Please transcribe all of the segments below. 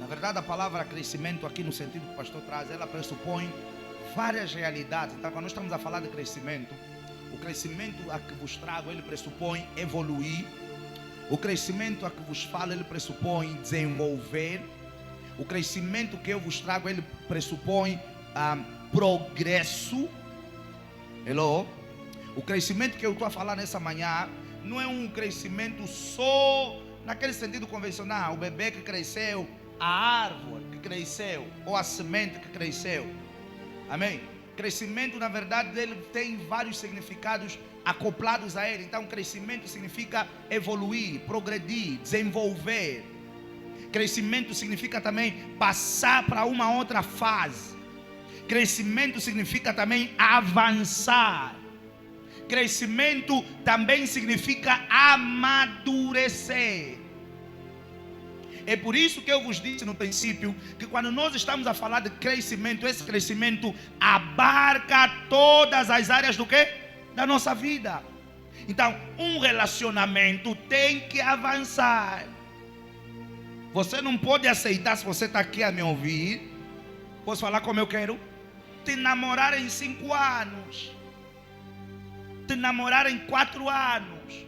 Na verdade, a palavra crescimento aqui no sentido que o pastor traz, ela pressupõe várias realidades. Então, quando nós estamos a falar de crescimento, o crescimento a que vos trago, ele pressupõe evoluir. O crescimento a que vos falo, ele pressupõe desenvolver. O crescimento que eu vos trago, ele pressupõe progresso. Hello? O crescimento que eu estou a falar nessa manhã não é um crescimento só naquele sentido convencional. O bebê que cresceu, a árvore que cresceu, ou a semente que cresceu. Amém? Crescimento, na verdade, ele tem vários significados acoplados a ele. Então, crescimento significa evoluir, progredir, desenvolver. Crescimento significa também passar para uma outra fase. Crescimento significa também avançar. Crescimento também significa amadurecer. É por isso que eu vos disse no princípio que quando nós estamos a falar de crescimento, esse crescimento abarca todas as áreas do quê? Da nossa vida. Então, um relacionamento tem que avançar. Você não pode aceitar, se você está aqui a me ouvir, posso falar como eu quero? Te namorar em 5 anos. Te namorar em 4 anos.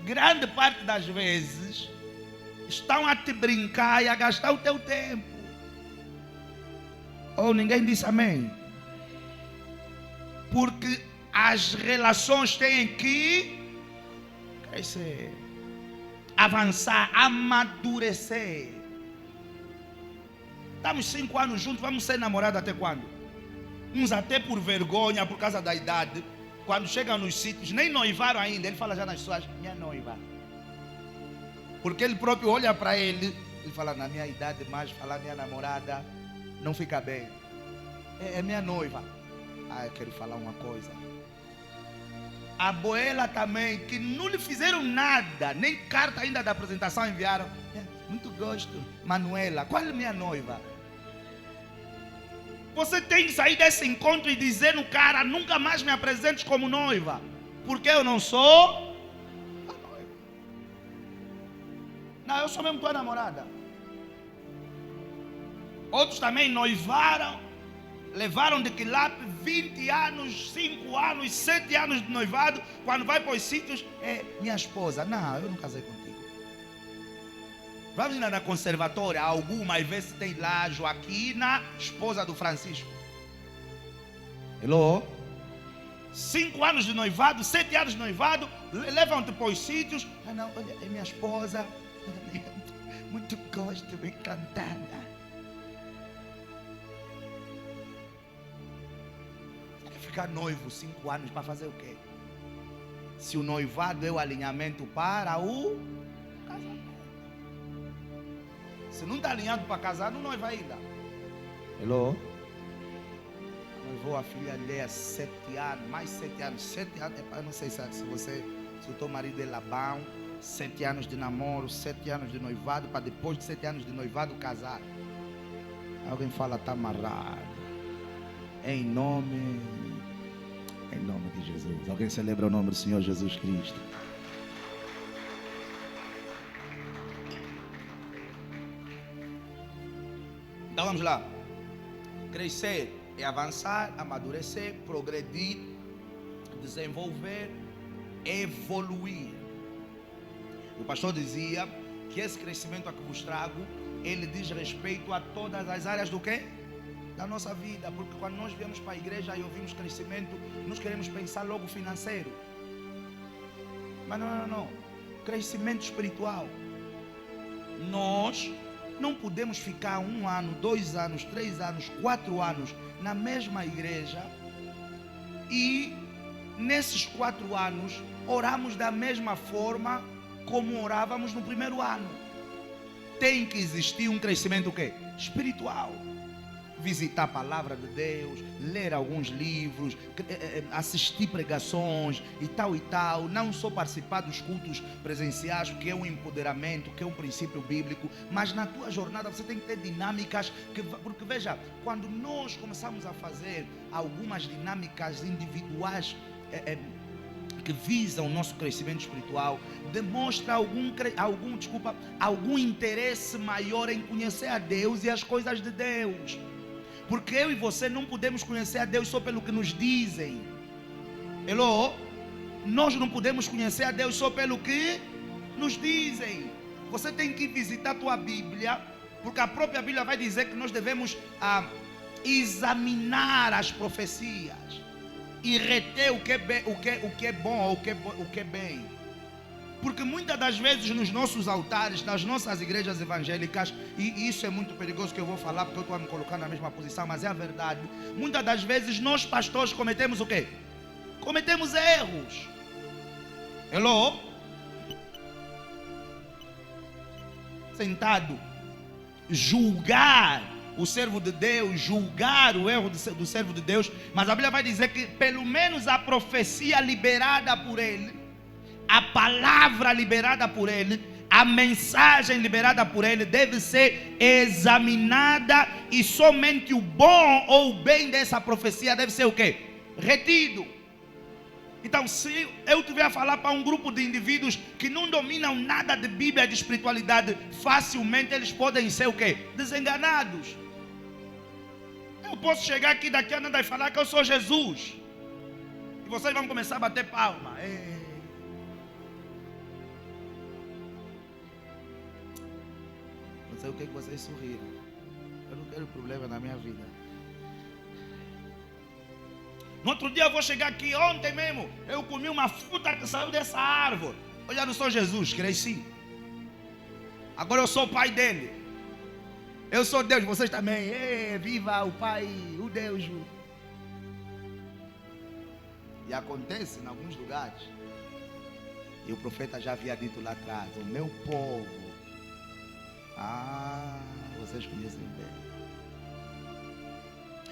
Grande parte das vezes estão a te brincar e a gastar o teu tempo. Ou ninguém disse amém? Porque as relações têm que crescer, avançar, amadurecer. Estamos 5 anos juntos, vamos ser namorados até quando? Uns até por vergonha, por causa da idade. Quando chegam nos sítios, nem noivaram ainda. Ele fala já nas suas, minha noiva. Porque ele próprio olha para ele. Ele fala, na minha idade mais, falar minha namorada não fica bem. É minha noiva. Eu quero falar uma coisa. A Boela também, que não lhe fizeram nada, nem carta ainda da apresentação enviaram. Muito gosto, Manuela, qual é minha noiva? Você tem que sair desse encontro e dizer no cara, nunca mais me apresentes como noiva, porque eu não sou a noiva. Não, eu sou mesmo tua namorada. Outros também noivaram, levaram de quilape 20 anos, 5 anos, 7 anos de noivado. Quando vai para os sítios, é minha esposa. Não, eu não casei contigo. Vamos ir na conservatória, algumas vezes tem lá Joaquina, esposa do Francisco. Hello? 5 anos de noivado, 7 anos de noivado, levam-te para os sítios. Não, olha, é minha esposa. Muito gosto, me encantada. Ficar noivo 5 anos para fazer o quê? Se o noivado é o alinhamento para o casamento. Se não está alinhado para casar, não noiva ainda. Hello? Noivou a filha dele há 7 anos, mais 7 anos. 7 anos, eu não sei se o teu marido é Labão, 7 anos de namoro, 7 anos de noivado, para depois de 7 anos de noivado casar. Alguém fala, está amarrado. Em nome de Jesus. Alguém celebra o nome do Senhor Jesus Cristo? Então vamos lá. Crescer é avançar, amadurecer, progredir, desenvolver, evoluir. O pastor dizia que esse crescimento a que vos trago, ele diz respeito a todas as áreas do quê? Da nossa vida. Porque quando nós viemos para a igreja e ouvimos crescimento, nós queremos pensar logo financeiro. Mas não. Crescimento espiritual. Nós não podemos ficar 1 ano, 2 anos, 3 anos, 4 anos na mesma igreja e nesses 4 anos oramos da mesma forma como orávamos no primeiro ano. Tem que existir um crescimento o quê? Espiritual. Visitar a palavra de Deus, ler alguns livros, assistir pregações e tal, não só participar dos cultos presenciais, que é um empoderamento, que é um princípio bíblico, mas na tua jornada você tem que ter dinâmicas, porque veja, quando nós começamos a fazer algumas dinâmicas individuais, que visam o nosso crescimento espiritual, demonstra algum interesse maior em conhecer a Deus e as coisas de Deus. Porque eu e você não podemos conhecer a Deus só pelo que nos dizem. Hello? Nós não podemos conhecer a Deus só pelo que nos dizem. Você tem que visitar a tua Bíblia, porque a própria Bíblia vai dizer que nós devemos examinar as profecias e reter o que é bom ou o que é bem. Porque muitas das vezes nos nossos altares, nas nossas igrejas evangélicas, e isso é muito perigoso que eu vou falar porque eu estou a me colocar na mesma posição, mas é a verdade. Muitas das vezes nós pastores cometemos o quê? Cometemos erros. Hello? Sentado, julgar o servo de Deus, julgar o erro do servo de Deus, mas a Bíblia vai dizer que pelo menos a profecia liberada por ele, a palavra liberada por ele, a mensagem liberada por ele deve ser examinada, e somente o bom ou o bem dessa profecia deve ser o quê? Retido. Então, se eu tiver a falar para um grupo de indivíduos que não dominam nada de Bíblia e de espiritualidade, facilmente eles podem ser o quê? Desenganados. Eu posso chegar aqui daqui a nada e falar que eu sou Jesus, e vocês vão começar a bater palma. Não sei o que vocês sorriram. Eu não quero problema na minha vida. No outro dia eu vou chegar aqui, ontem mesmo, eu comi uma fruta que saiu dessa árvore. Eu já não sou Jesus, cresci. Agora eu sou o pai dele. Eu sou Deus, vocês também. Viva o Pai, o Deus. E acontece em alguns lugares. E o profeta já havia dito lá atrás: o meu povo. Vocês conhecem bem.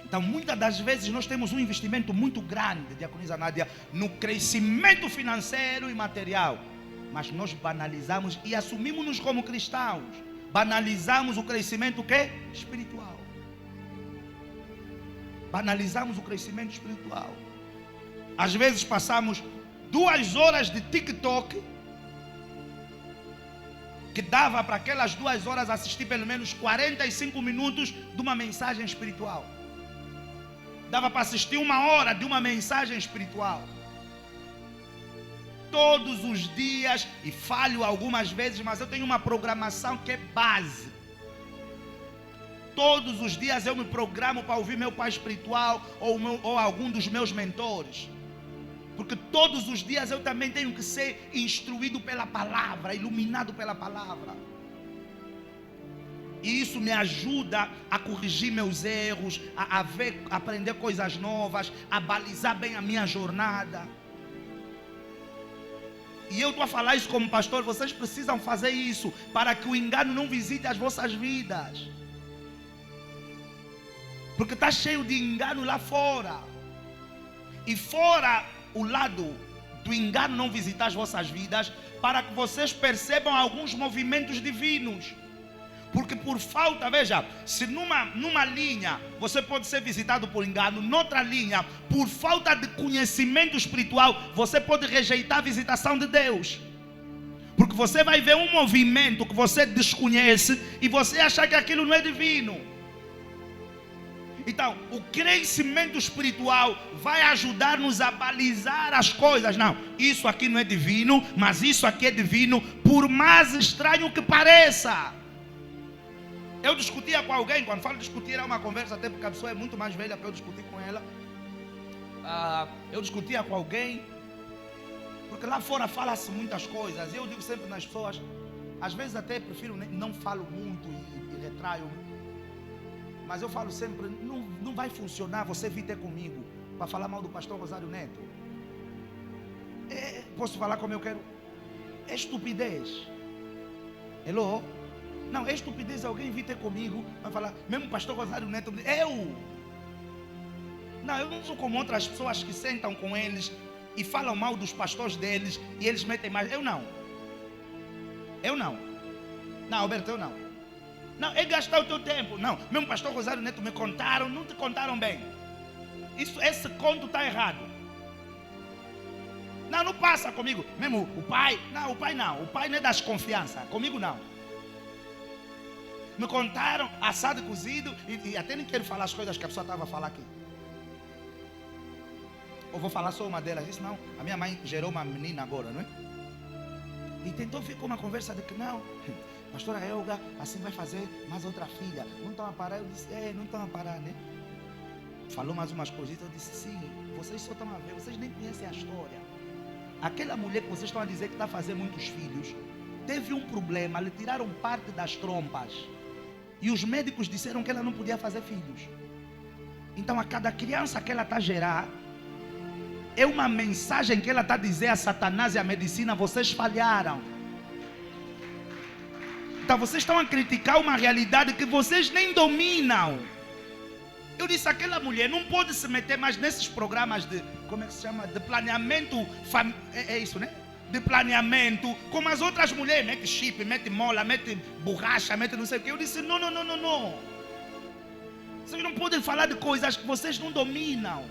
Então, muitas das vezes nós temos um investimento muito grande, diaconisa Nádia, no crescimento financeiro e material, mas nós banalizamos e assumimos-nos como cristãos. Banalizamos o crescimento espiritual. Banalizamos o crescimento espiritual. Às vezes passamos 2 horas de TikTok, que dava para aquelas 2 horas assistir pelo menos 45 minutos de uma mensagem espiritual. Dava para assistir 1 hora de uma mensagem espiritual. Todos os dias, e falho algumas vezes, mas eu tenho uma programação que é base. Todos os dias eu me programo para ouvir meu pai espiritual ou algum dos meus mentores. Porque todos os dias eu também tenho que ser instruído pela palavra, iluminado pela palavra. E isso me ajuda a corrigir meus erros, a aprender coisas novas, a balizar bem a minha jornada. E eu estou a falar isso como pastor, vocês precisam fazer isso, para que o engano não visite as vossas vidas. Porque está cheio de engano lá fora. E fora o lado do engano não visitar as vossas vidas, para que vocês percebam alguns movimentos divinos. Porque por falta, veja, se numa linha você pode ser visitado por engano, noutra linha, por falta de conhecimento espiritual, você pode rejeitar a visitação de Deus. Porque você vai ver um movimento que você desconhece e você achar que aquilo não é divino. Então, o crescimento espiritual vai ajudar-nos a balizar as coisas. Não, isso aqui não é divino, mas isso aqui é divino, por mais estranho que pareça. Eu discutia com alguém, quando falo discutir é uma conversa, até porque a pessoa é muito mais velha para eu discutir com ela. Eu discutia com alguém, porque lá fora fala-se muitas coisas. Eu digo sempre nas pessoas, às vezes até prefiro, não falo muito e retraio. Mas eu falo sempre, não vai funcionar você vir ter comigo para falar mal do pastor Rosário Neto. Posso falar como eu quero? É estupidez. Hello? Não, é estupidez alguém vir ter comigo para falar, mesmo pastor Rosário Neto, não, eu não sou como outras pessoas que sentam com eles e falam mal dos pastores deles e eles metem mais. Eu não, Alberto, eu não. Não, é gastar o teu tempo. Não, mesmo pastor Rosário Neto me contaram, não te contaram bem. Esse conto está errado. Não, não passa comigo. Mesmo o pai, não. O pai não é das confianças. Comigo não. Me contaram assado e cozido. E até nem quero falar as coisas que a pessoa estava a falar aqui. Ou vou falar só uma delas. Disse, não, a minha mãe gerou uma menina agora, não é? E tentou ficar uma conversa de que não, pastora Elga, assim vai fazer mais outra filha. Não estão a parar? Eu disse, não estão a parar, né? Falou mais umas coisitas. Eu disse, sim, vocês só estão a ver, vocês nem conhecem a história. Aquela mulher que vocês estão a dizer que está a fazer muitos filhos, teve um problema, lhe tiraram parte das trompas. E os médicos disseram que ela não podia fazer filhos. Então a cada criança que ela está a gerar, é uma mensagem que ela está a dizer a Satanás e a medicina, vocês falharam. Então vocês estão a criticar uma realidade que vocês nem dominam. Eu disse, aquela mulher não pode se meter mais nesses programas de, como é que se chama? De planeamento, é isso, né? De planeamento, como as outras mulheres, mete chip, mete mola, mete borracha, mete não sei o que. Eu disse, não. Vocês não podem falar de coisas que vocês não dominam.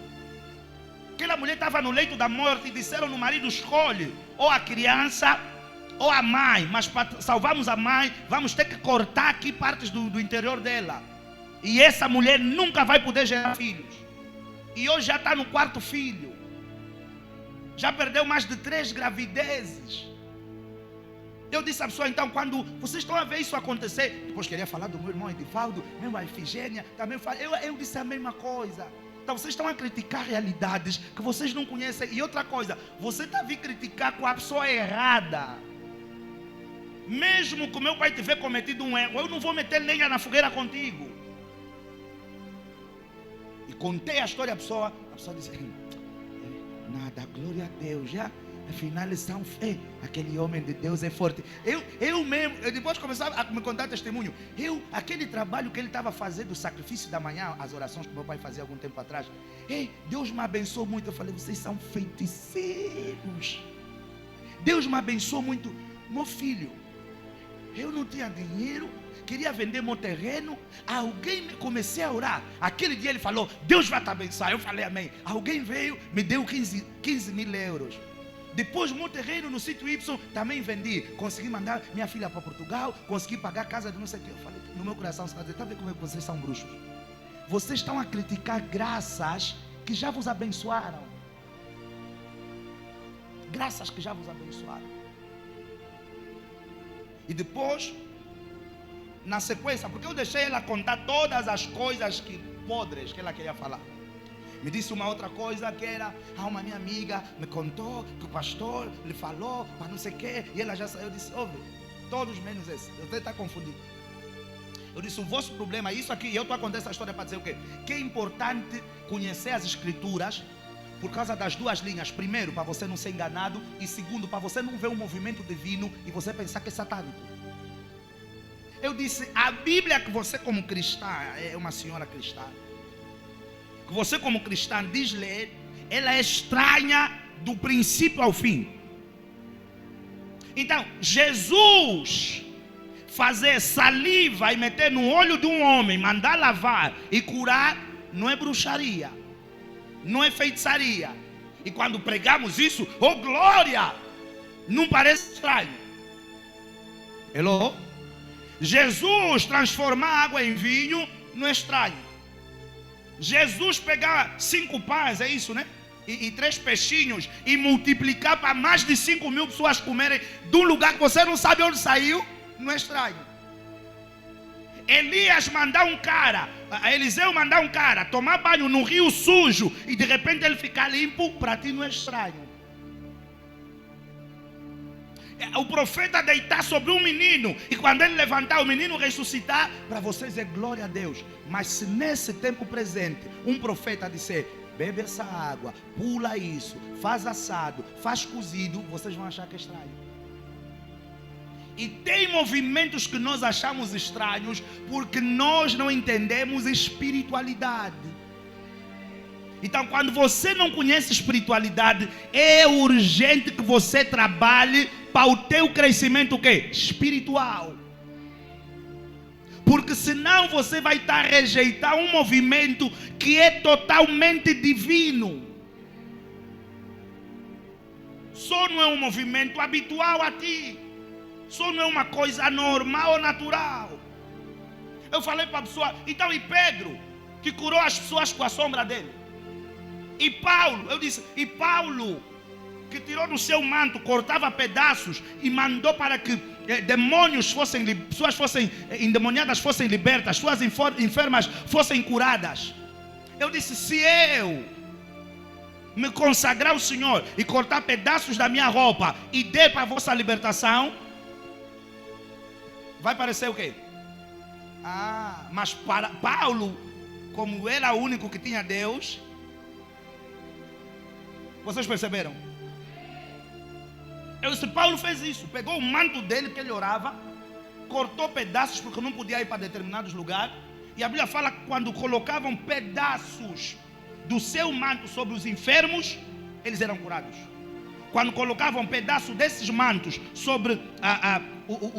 Aquela mulher estava no leito da morte e disseram no marido, escolhe ou a criança ou a mãe, mas para salvarmos a mãe, vamos ter que cortar aqui partes do interior dela. E essa mulher nunca vai poder gerar filhos. E hoje já está no 4º filho. Já perdeu mais de 3 gravidezes. Eu disse à pessoa, então, quando vocês estão a ver isso acontecer, depois queria falar do meu irmão Edivaldo, mesmo a Efigênia, também eu disse a mesma coisa. Então vocês estão a criticar realidades que vocês não conhecem. E outra coisa, você está a vir criticar com a pessoa errada. Mesmo que o meu pai tiver cometido um erro, eu não vou meter lenha na fogueira contigo. E contei a história à pessoa, a pessoa disse, nada, glória a Deus, já, afinal eles são fé, aquele homem de Deus é forte. Eu mesmo, depois começava a me contar testemunho, aquele trabalho que ele estava fazendo, o sacrifício da manhã, as orações que meu pai fazia algum tempo atrás, Deus me abençoou muito. Eu falei, vocês são feiticeiros. Deus me abençoou muito. Meu filho, eu não tinha dinheiro, queria vender meu terreno. Comecei a orar. Aquele dia ele falou, Deus vai te abençoar. Eu falei, amém. Alguém veio, me deu 15 mil euros. Depois meu terreno no sítio Y também vendi. Consegui mandar minha filha para Portugal, consegui pagar a casa de não sei o que. Eu falei, no meu coração, está vendo como é que vocês são bruxos? Vocês estão a criticar graças que já vos abençoaram. Graças que já vos abençoaram. E depois, na sequência, porque eu deixei ela contar todas as coisas podres que ela queria falar. Me disse uma outra coisa que era, uma minha amiga me contou que o pastor lhe falou para não sei o quê, e ela já saiu. Eu disse, ouve, todos menos esse, você está confundido. Eu disse, o vosso problema é isso aqui, e eu estou a contar essa história para dizer o quê? Que é importante conhecer as escrituras, por causa das duas linhas. Primeiro, para você não ser enganado, e segundo, para você não ver um movimento divino e você pensar que é satânico. Eu disse, a Bíblia que você como cristã, é uma senhora cristã, que você como cristã diz ler, ela é estranha do princípio ao fim. Então, Jesus fazer saliva e meter no olho de um homem, mandar lavar e curar, não é bruxaria, não é feitiçaria. E quando pregamos isso, oh glória, não parece estranho. Hello? Jesus transformar água em vinho não é estranho. Jesus pegar 5 pães, é isso, né? E 3 peixinhos e multiplicar para mais de 5.000 pessoas comerem de um lugar que você não sabe onde saiu, não é estranho. Elias mandar um cara, Eliseu mandar um cara tomar banho no rio sujo e de repente ele ficar limpo, para ti não é estranho. O profeta deitar sobre um menino e quando ele levantar o menino ressuscitar, para vocês é glória a Deus. Mas se nesse tempo presente um profeta disser, bebe essa água, pula isso, faz assado, faz cozido, vocês vão achar que é estranho. E tem movimentos que nós achamos estranhos porque nós não entendemos espiritualidade. Então, quando você não conhece espiritualidade, é urgente que você trabalhe para o teu crescimento o quê? Espiritual. Porque senão você vai estar a rejeitar um movimento que é totalmente divino. só não é um movimento habitual a ti. Só não é uma coisa normal ou natural. Eu falei para a pessoa, então e Pedro, que curou as pessoas com a sombra dele? E Paulo, eu disse, e Paulo, que tirou no seu manto, cortava pedaços e mandou para que demônios pessoas fossem endemoniadas fossem libertas, suas enfermas fossem curadas. Eu disse, se eu me consagrar ao Senhor e cortar pedaços da minha roupa e der para a vossa libertação, vai parecer o quê? Mas para Paulo, como era o único que tinha Deus, vocês perceberam? Eu disse, Paulo fez isso, pegou o manto dele que ele orava, cortou pedaços porque não podia ir para determinados lugares, e a Bíblia fala que quando colocavam pedaços do seu manto sobre os enfermos, eles eram curados. Quando colocavam pedaço desses mantos sobre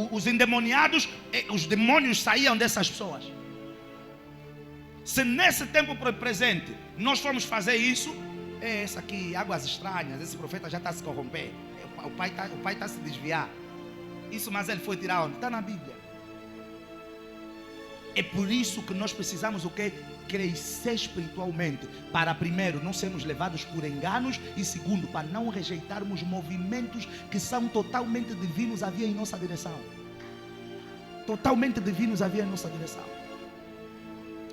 os endemoniados, os demônios saíam dessas pessoas. Se nesse tempo presente nós formos fazer isso, esse aqui, águas estranhas, esse profeta já está a se corromper, o pai está a se desviar. Isso, mas ele foi tirar onde? Está na Bíblia. É por isso que nós precisamos o quê? Crescer espiritualmente, para primeiro não sermos levados por enganos, e segundo, para não rejeitarmos movimentos que são totalmente divinos a vir em nossa direção. Totalmente divinos a vir em nossa direção.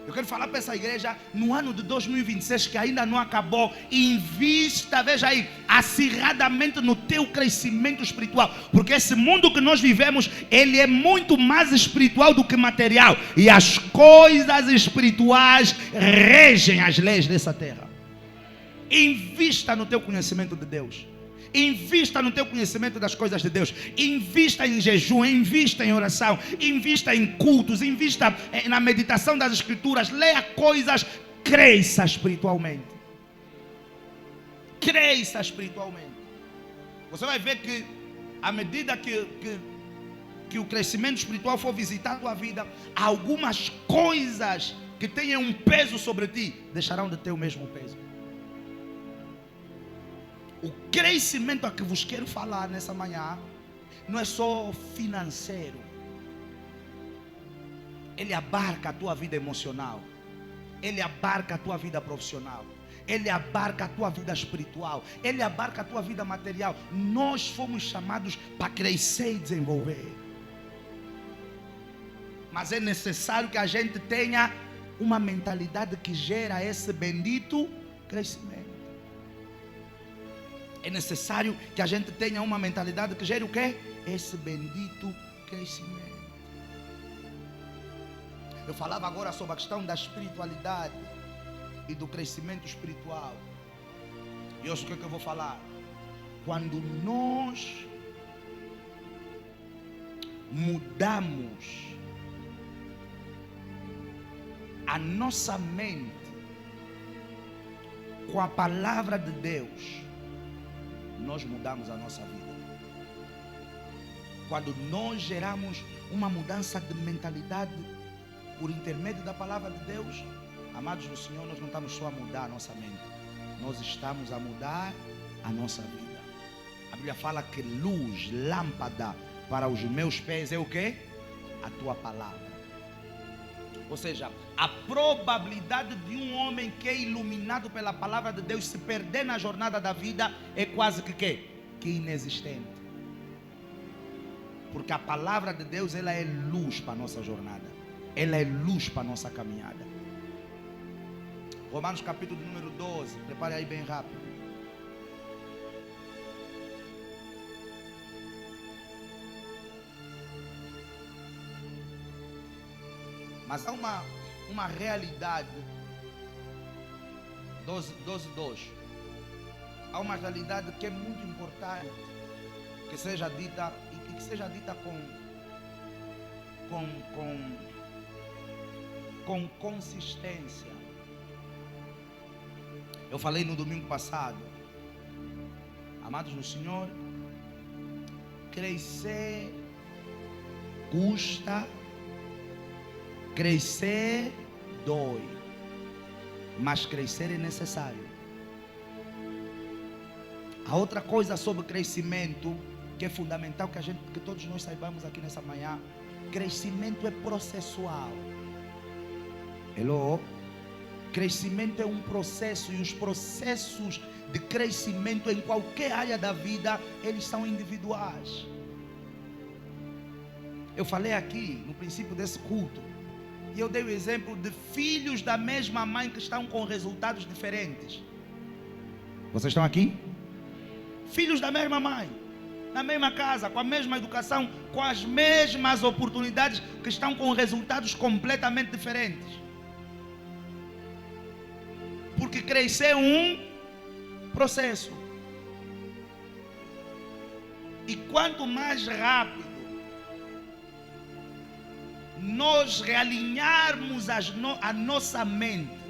Eu quero falar para essa igreja, no ano de 2026, que ainda não acabou, invista, veja aí, acirradamente no teu crescimento espiritual, porque esse mundo que nós vivemos, ele é muito mais espiritual do que material, e as coisas espirituais regem as leis dessa terra. Invista no teu conhecimento de Deus. Invista no teu conhecimento das coisas de Deus. Invista em jejum, invista em oração, invista em cultos, invista na meditação das escrituras. Leia coisas, cresça espiritualmente. Cresça espiritualmente. Você vai ver que à medida que o crescimento espiritual for visitar a tua vida, algumas coisas que tenham um peso sobre ti deixarão de ter o mesmo peso. O crescimento a que vos quero falar nessa manhã não é só financeiro. Ele abarca a tua vida emocional. Ele abarca a tua vida profissional. Ele abarca a tua vida espiritual. Ele abarca a tua vida material. Nós fomos chamados para crescer e desenvolver. Mas é necessário que a gente tenha uma mentalidade que gera esse bendito crescimento. É necessário que a gente tenha uma mentalidade que gere o quê? Esse bendito crescimento. Eu falava agora sobre a questão da espiritualidade e do crescimento espiritual. E hoje o que é que eu vou falar? Quando nós mudamos a nossa mente com a palavra de Deus, nós mudamos a nossa vida. Quando nós geramos uma mudança de mentalidade por intermédio da palavra de Deus, amados do Senhor, nós não estamos só a mudar a nossa mente, nós estamos a mudar a nossa vida. A Bíblia fala que luz, lâmpada para os meus pés é o quê? A tua palavra. Ou seja, a probabilidade de um homem que é iluminado pela palavra de Deus se perder na jornada da vida é quase que quê? Que inexistente. Porque a palavra de Deus, ela é luz para a nossa jornada. Ela é luz para a nossa caminhada. Romanos capítulo número 12. Prepare aí bem rápido. Mas há uma realidade, 12:2. Há uma realidade que é muito importante que seja dita, e que seja dita com consistência. Eu falei no domingo passado, amados no Senhor, crescer custa. Crescer dói, mas crescer é necessário. A outra coisa sobre crescimento, que é fundamental que todos nós saibamos aqui nessa manhã: crescimento é processual. Hello? Crescimento é um processo, e os processos de crescimento em qualquer área da vida, eles são individuais. Eu falei aqui no princípio desse culto, e eu dei o exemplo de filhos da mesma mãe que estão com resultados diferentes. Vocês estão aqui? Filhos da mesma mãe, na mesma casa, com a mesma educação, com as mesmas oportunidades, que estão com resultados completamente diferentes. Porque crescer é um processo. E quanto mais rápido nós realinharmos a nossa mente,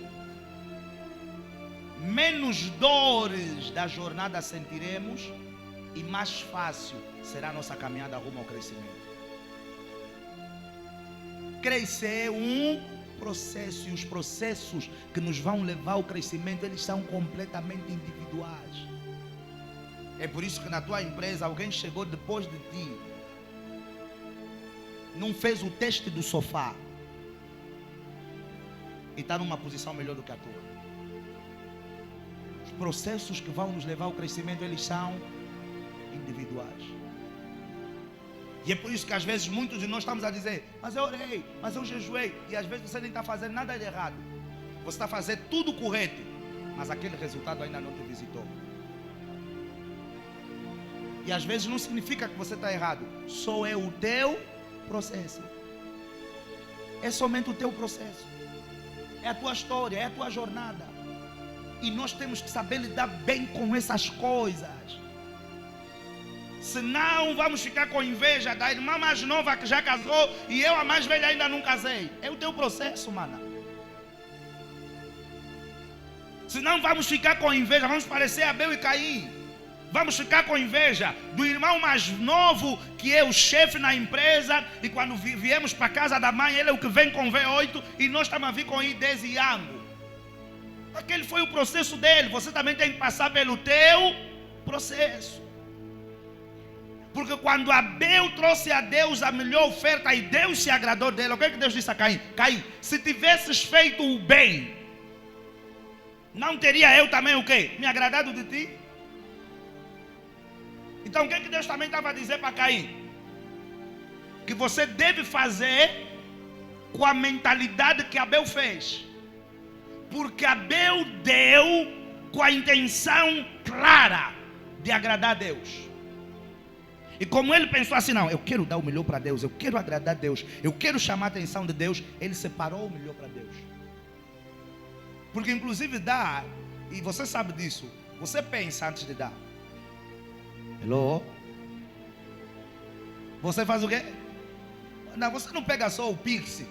menos dores da jornada sentiremos e mais fácil será a nossa caminhada rumo ao crescimento. Crescer é um processo, e os processos que nos vão levar ao crescimento, eles são completamente individuais. É por isso que na tua empresa alguém chegou depois de ti, não fez o teste do sofá e está numa posição melhor do que a tua. Os processos que vão nos levar ao crescimento, eles são individuais. E é por isso que às vezes muitos de nós estamos a dizer: mas eu orei, mas eu jejuei, e às vezes você nem está fazendo nada de errado, você está fazendo tudo correto, mas aquele resultado ainda não te visitou. E às vezes não significa que você está errado, só é o teu processo. É somente o teu processo, é a tua história, é a tua jornada. E nós temos que saber lidar bem com essas coisas. Senão vamos ficar com inveja da irmã mais nova que já casou e eu, a mais velha, ainda não casei. É o teu processo, mana. Senão vamos ficar com inveja, vamos parecer Abel e Caim. Vamos ficar com inveja do irmão mais novo, que é o chefe na empresa, e quando viemos para a casa da mãe, ele é o que vem com V8 e nós estamos a vir com I10 e Yango. Aquele foi o processo dele. Você também tem que passar pelo teu processo. Porque quando Abel trouxe a Deus a melhor oferta e Deus se agradou dele, o que é que Deus disse a Caim? Caim, se tivesses feito o bem, não teria eu também o quê? Me agradado de ti? Então o que é que Deus também estava a dizer para Caim? Que você deve fazer com a mentalidade que Abel fez. Porque Abel deu com a intenção clara de agradar a Deus. E como ele pensou assim: não, eu quero dar o melhor para Deus, eu quero agradar a Deus, eu quero chamar a atenção de Deus, ele separou o melhor para Deus. Porque inclusive dar, e você sabe disso, você pensa antes de dar. Hello? Você faz o quê? Não, você não pega só o Pix.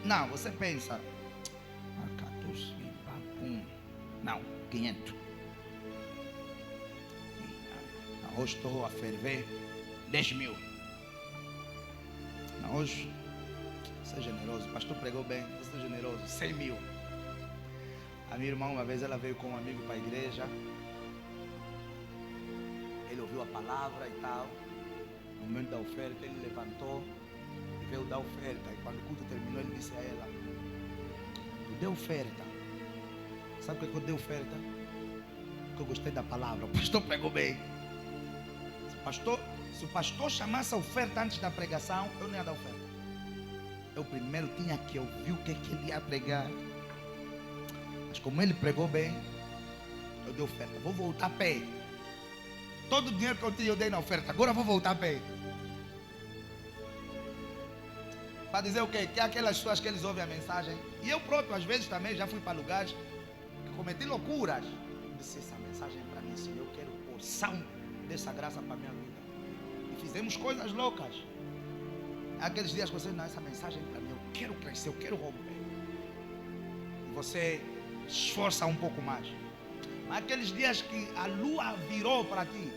Não, você pensa: 14, não, 500. Hoje estou a ferver 10 mil. Não, hoje, você é generoso. O pastor pregou bem, você é generoso. 100 mil. A minha irmã, uma vez, ela veio com um amigo para a igreja. Ele ouviu a palavra e tal. No momento da oferta, ele levantou e veio dar oferta. E quando o culto terminou, ele disse a ela: tu deu oferta. Sabe o que eu dei oferta? Porque eu gostei da palavra. O pastor pregou bem. Se o pastor chamasse a oferta antes da pregação, eu não ia dar oferta. Eu primeiro tinha que ouvir o que ele ia pregar. Mas como ele pregou bem, eu dei oferta. Vou voltar a pé. Todo o dinheiro que eu tinha eu dei na oferta. Agora eu vou voltar a pé. Para dizer o quê? Que aquelas pessoas que eles ouvem a mensagem. E eu próprio, às vezes, também já fui para lugares que cometi loucuras. Eu disse: essa mensagem é para mim, Senhor. Eu quero porção dessa graça para a minha vida. E fizemos coisas loucas. Aqueles dias que você: não, essa mensagem é para mim. Eu quero crescer, eu quero romper. E você esforça um pouco mais. Mas aqueles dias que a lua virou para ti.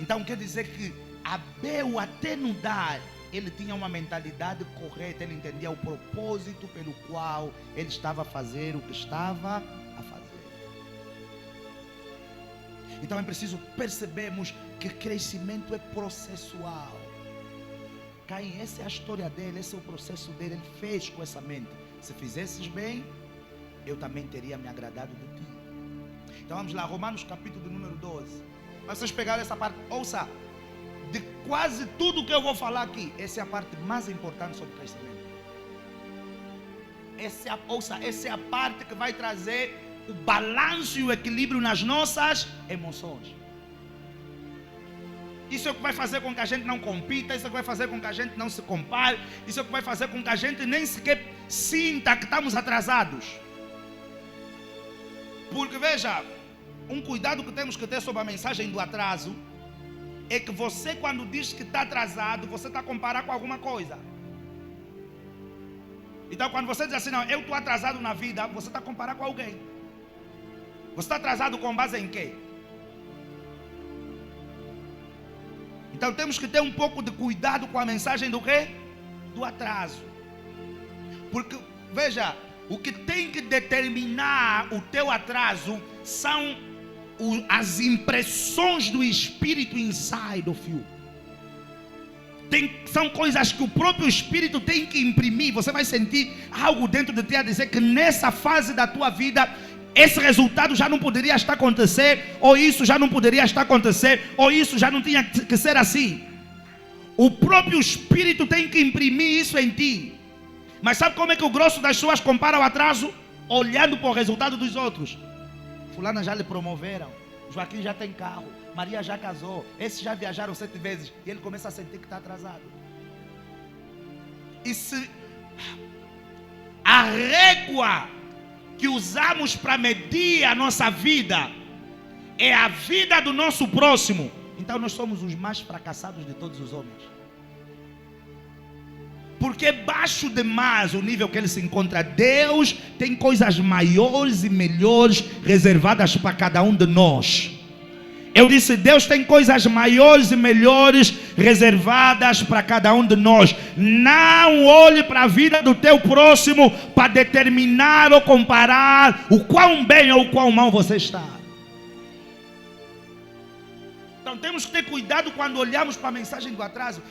Então quer dizer que Abel, até no dar, ele tinha uma mentalidade correta. Ele entendia o propósito pelo qual ele estava a fazer o que estava a fazer. Então é preciso percebermos que crescimento é processual. Caim, essa é a história dele, esse é o processo dele. Ele fez com essa mente: se fizesses bem, eu também teria me agradado de ti. Então vamos lá, Romanos capítulo número 12. Vocês pegaram essa parte, ouça, de quase tudo que eu vou falar aqui, essa é a parte mais importante sobre crescimento. Essa é a parte que vai trazer o balanço e o equilíbrio nas nossas emoções. Isso é o que vai fazer com que a gente não compita, isso é o que vai fazer com que a gente não se compare, isso é o que vai fazer com que a gente nem sequer sinta que estamos atrasados. Porque veja, um cuidado que temos que ter sobre a mensagem do atraso é que você, quando diz que está atrasado, você está a comparar com alguma coisa. Então quando você diz assim, não, eu estou atrasado na vida, você está a comparar com alguém. Você está atrasado com base em quê? Então temos que ter um pouco de cuidado com a mensagem do quê? Do atraso. Porque, veja, o que tem que determinar o teu atraso são as impressões do Espírito inside of you. São coisas que o próprio Espírito tem que imprimir. Você vai sentir algo dentro de ti a dizer que nessa fase da tua vida esse resultado já não poderia estar acontecer, ou isso já não poderia estar acontecer, ou isso já não tinha que ser assim. O próprio Espírito tem que imprimir isso em ti. Mas sabe como é que o grosso das pessoas compara o atraso? Olhando para o resultado dos outros. Fulana já lhe promoveram, Joaquim já tem carro, Maria já casou, esses já viajaram 7 vezes. E ele começa a sentir que está atrasado. E se a régua que usamos para medir a nossa vida é a vida do nosso próximo, então nós somos os mais fracassados de todos os homens. Porque baixo demais o nível que ele se encontra. Deus tem coisas maiores e melhores reservadas para cada um de nós. Eu disse, Deus tem coisas maiores e melhores reservadas para cada um de nós. Não olhe para a vida do teu próximo para determinar ou comparar o quão bem ou o quão mal você está. Então temos que ter cuidado quando olhamos para a mensagem do atraso.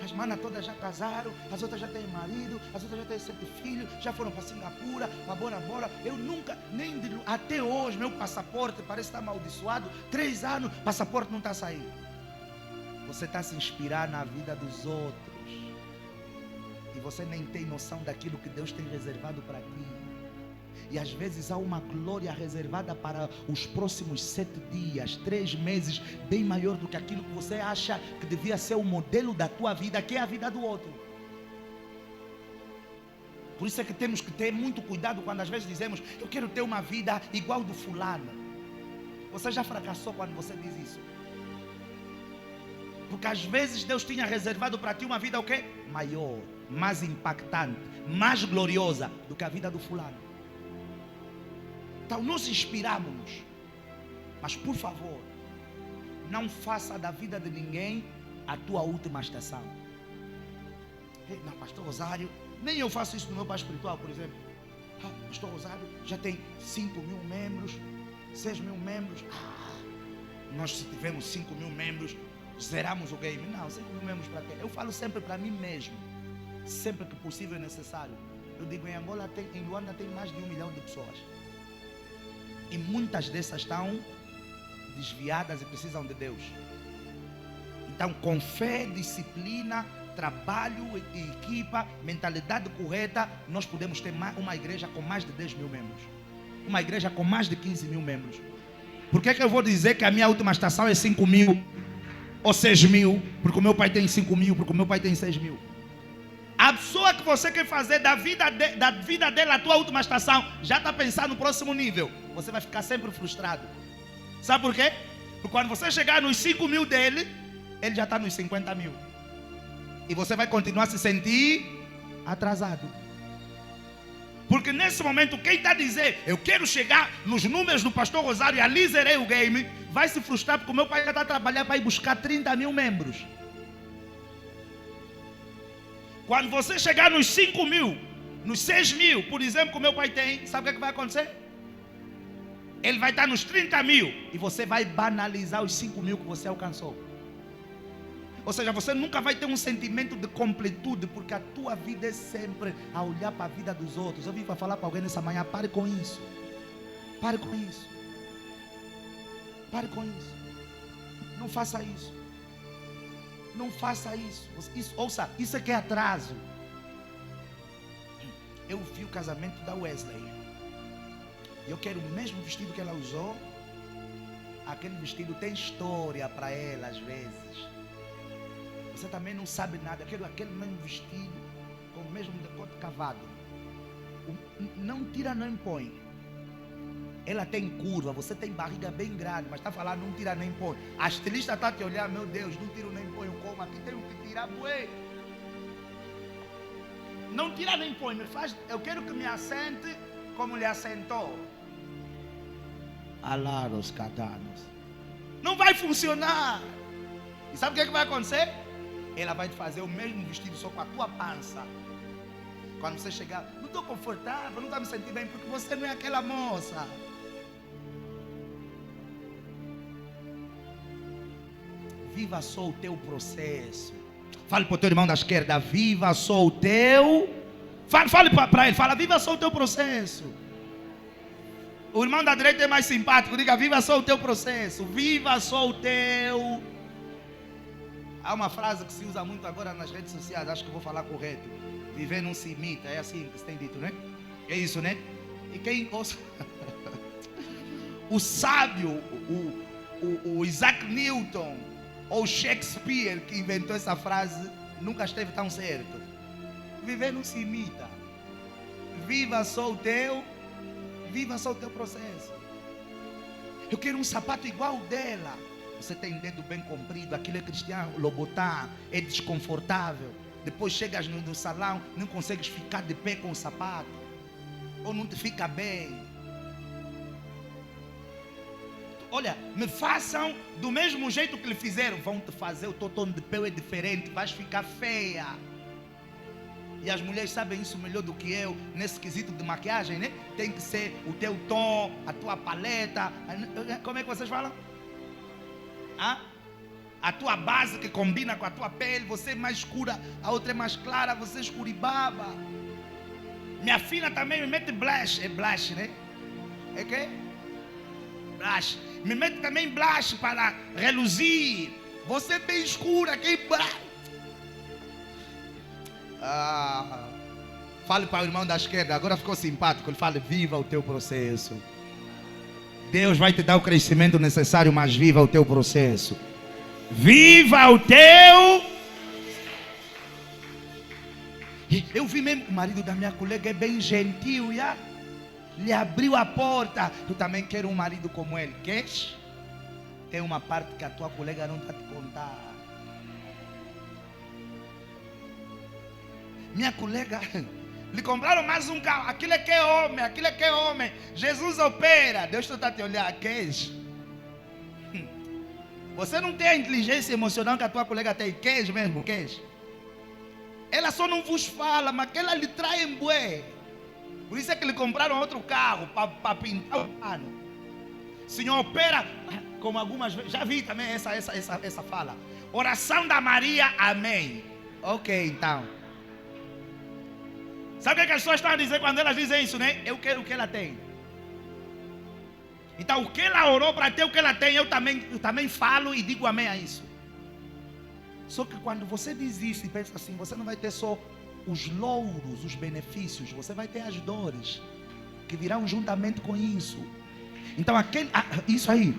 As manas todas já casaram, as outras já têm marido, as outras já têm 7 filhos, já foram para Singapura, para Bora Bora. Eu nunca, até hoje, meu passaporte parece estar amaldiçoado. 3 anos, passaporte não está a sair. Você está a se inspirar na vida dos outros. E você nem tem noção daquilo que Deus tem reservado para ti. E às vezes há uma glória reservada para os próximos 7 dias, 3 meses, bem maior do que aquilo que você acha que devia ser o modelo da tua vida, que é a vida do outro. Por isso é que temos que ter muito cuidado quando às vezes dizemos, eu quero ter uma vida igual do fulano. Você já fracassou quando você diz isso? Porque às vezes Deus tinha reservado para ti uma vida o quê? Maior, mais impactante, mais gloriosa do que a vida do fulano. Então nós inspiramos-nos, mas por favor, não faça da vida de ninguém a tua última estação. Não, pastor Rosário, nem eu faço isso no meu pai espiritual, por exemplo. Pastor Rosário já tem 5 mil membros, 6 mil membros. Nós se tivermos 5 mil membros, zeramos o game. Não, 5 mil membros para quê? Eu falo sempre para mim mesmo, sempre que possível e necessário. Eu digo, em Angola, em Luanda tem mais de 1 milhão de pessoas. E muitas dessas estão desviadas e precisam de Deus. Então, com fé, disciplina, trabalho, equipa, mentalidade correta, nós podemos ter uma igreja com mais de 10 mil membros. Uma igreja com mais de 15 mil membros. Por que eu vou dizer que a minha última estação é 5 mil ou 6 mil? Porque o meu pai tem 5 mil, porque o meu pai tem 6 mil. A pessoa que você quer fazer da vida dele a tua última estação já está pensando no próximo nível. Você vai ficar sempre frustrado. Sabe por quê? Porque quando você chegar nos 5 mil dele, ele já está nos 50 mil. E você vai continuar a se sentir atrasado. Porque nesse momento, quem está a dizer, eu quero chegar nos números do pastor Rosário e ali zerei o game, vai se frustrar porque o meu pai já está a trabalhar para ir buscar 30 mil membros. Quando você chegar nos 5 mil, nos 6 mil, por exemplo, que o meu pai tem, sabe o que vai acontecer? Ele vai estar nos 30 mil. E você vai banalizar os 5 mil que você alcançou. Ou seja, você nunca vai ter um sentimento de completude, porque a tua vida é sempre a olhar para a vida dos outros. Eu vim para falar para alguém nessa manhã: pare com isso. Pare com isso. Pare com isso. Não faça isso. Não faça isso. Ouça, isso é que é atraso. Eu vi o casamento da Wesley. Eu quero o mesmo vestido que ela usou. Aquele vestido tem história para ela às vezes. Você também não sabe nada. Eu quero aquele mesmo vestido com o mesmo decote cavado. Não tira, não impõe. Ela tem curva, você tem barriga bem grande, mas está falando não tira nem põe. A estilista está te olhando: meu Deus, não tiro nem põe, como aqui tenho que tirar, bué. Não tira nem põe, me faz, eu quero que me assente como lhe assentou. Alaros catanos. Não vai funcionar. E sabe o que vai acontecer? Ela vai te fazer o mesmo vestido, só com a tua pança. Quando você chegar: não estou confortável, não estou me sentindo bem, porque você não é aquela moça. Viva só o teu processo. Fale para o teu irmão da esquerda: viva só o teu. Fale para ele, fala: viva só o teu processo. O irmão da direita é mais simpático, diga: viva só o teu processo. Viva só o teu. Há uma frase que se usa muito agora nas redes sociais, acho que eu vou falar correto: viver não se imita, é assim que se tem dito, né? É isso, né? E quem ouça o sábio, o Isaac Newton ou Shakespeare, que inventou essa frase, nunca esteve tão certo. Viver não se imita. Viva só o teu processo. Eu quero um sapato igual dela. Você tem dedo bem comprido, aquilo é Cristiano Louboutin, é desconfortável. Depois chegas no salão, não consegues ficar de pé com o sapato, ou não te fica bem. Olha, me façam do mesmo jeito que lhe fizeram. Vão te fazer, o teu tom de pele é diferente, vais ficar feia. E as mulheres sabem isso melhor do que eu, nesse quesito de maquiagem, né? Tem que ser o teu tom, a tua paleta. Como é que vocês falam? A tua base que combina com a tua pele. Você é mais escura, a outra é mais clara, você é escuribaba. Minha filha também me mete blush. É blush, né? É que? Blush. Me mete também blush para reluzir. Você é bem escura, quem blush? Fale para o irmão da esquerda, agora ficou simpático. Ele fala: viva o teu processo. Deus vai te dar o crescimento necessário, mas viva o teu processo. Viva o teu. Eu vi mesmo que o marido da minha colega é bem gentil, já? Lhe abriu a porta. Tu também quer um marido como ele, queres? Tem uma parte que a tua colega não está te contar. Minha colega, lhe compraram mais um carro. Aquilo é que é homem, aquilo é que é homem. Jesus opera. Deus está a te olhar, queres? Você não tem a inteligência emocional que a tua colega tem, queres mesmo, queres? Ela só não vos fala, mas que ela lhe trai em bué. Por isso é que lhe compraram outro carro para pintar o pano. Senhor opera, como algumas vezes, já vi também essa fala. Oração da Maria, amém. Ok, então. Sabe o que as pessoas estão a dizer quando elas dizem isso, né? Eu quero o que ela tem. Então, o que ela orou para ter o que ela tem, eu também falo e digo amém a isso. Só que quando você diz isso e pensa assim, você não vai ter só os louros, os benefícios, você vai ter as dores que virão juntamente com isso. Então, isso aí.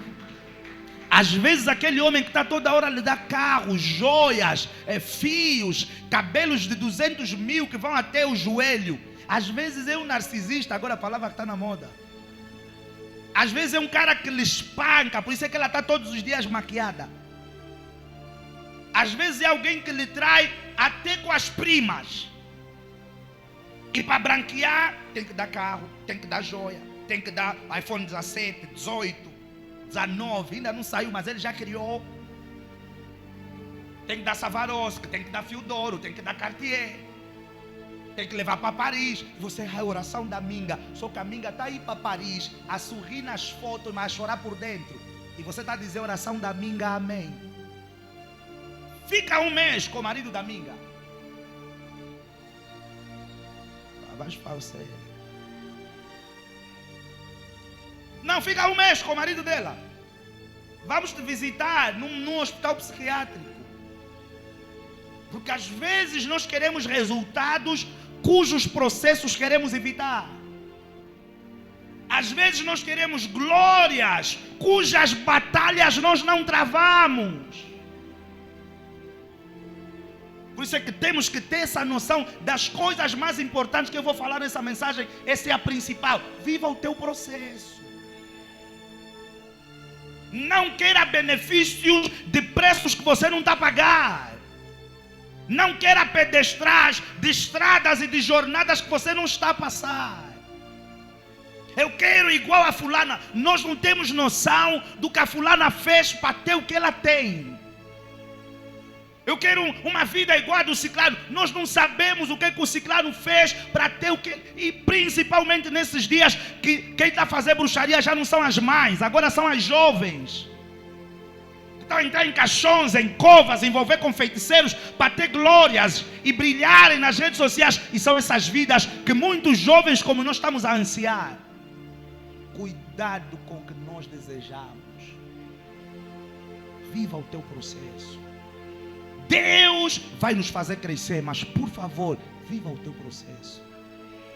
Às vezes aquele homem que está toda hora a lhe dar carros, joias, fios, cabelos de 200 mil que vão até o joelho. Às vezes é um narcisista, agora a palavra que está na moda. Às vezes é um cara que lhe espanca, por isso é que ela está todos os dias maquiada. Às vezes é alguém que lhe trai até com as primas. E para branquear tem que dar carro, tem que dar joia, tem que dar iPhone 17, 18. 19, ainda não saiu, mas ele já criou. Tem que dar Swarovski, tem que dar Fio d'Ouro, tem que dar Cartier. Tem que levar para Paris. Você é a oração da Minga. Só que a Minga está aí para Paris, a sorrir nas fotos, mas a chorar por dentro. E você está a dizer oração da Minga, amém. Fica um mês com o marido da Minga. Abaixo para você. Não, fica um mês com o marido dela. Vamos te visitar num hospital psiquiátrico. Porque às vezes nós queremos resultados cujos processos queremos evitar. Às vezes nós queremos glórias cujas batalhas nós não travamos. Por isso é que temos que ter essa noção das coisas mais importantes que eu vou falar nessa mensagem. Essa é a principal. Viva o teu processo. Não queira benefícios de preços que você não está a pagar. Não queira pedestrais de estradas e de jornadas que você não está a passar. Eu quero igual a fulana. Nós não temos noção do que a fulana fez para ter o que ela tem. Eu quero uma vida igual a do Ciclano. Nós não sabemos o que o Ciclano fez para ter o que... E principalmente nesses dias que quem está a fazer bruxaria já não são as mães, agora são as jovens. Estão a entrar em caixões, em covas, envolver com feiticeiros para ter glórias e brilharem nas redes sociais. E são essas vidas que muitos jovens como nós estamos a ansiar. Cuidado com o que nós desejamos. Viva o teu processo. Deus vai nos fazer crescer, mas por favor, viva o teu processo.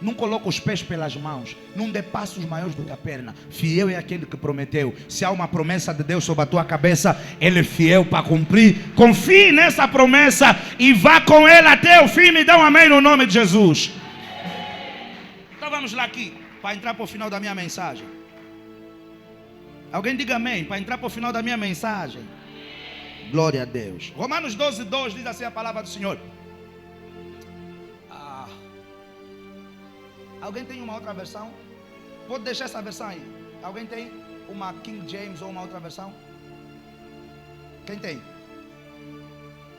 Não coloque os pés pelas mãos, não dê passos maiores do que a perna. Fiel é aquele que prometeu. Se há uma promessa de Deus sobre a tua cabeça, Ele é fiel para cumprir. Confie nessa promessa e vá com ela até o fim. Me dá um amém no nome de Jesus. Então vamos lá aqui, para entrar para o final da minha mensagem. Alguém diga amém, para entrar para o final da minha mensagem. Glória a Deus. Romanos 12:2 diz assim a palavra do Senhor. Alguém tem uma outra versão? Pode deixar essa versão aí. Alguém tem uma King James ou uma outra versão? Quem tem?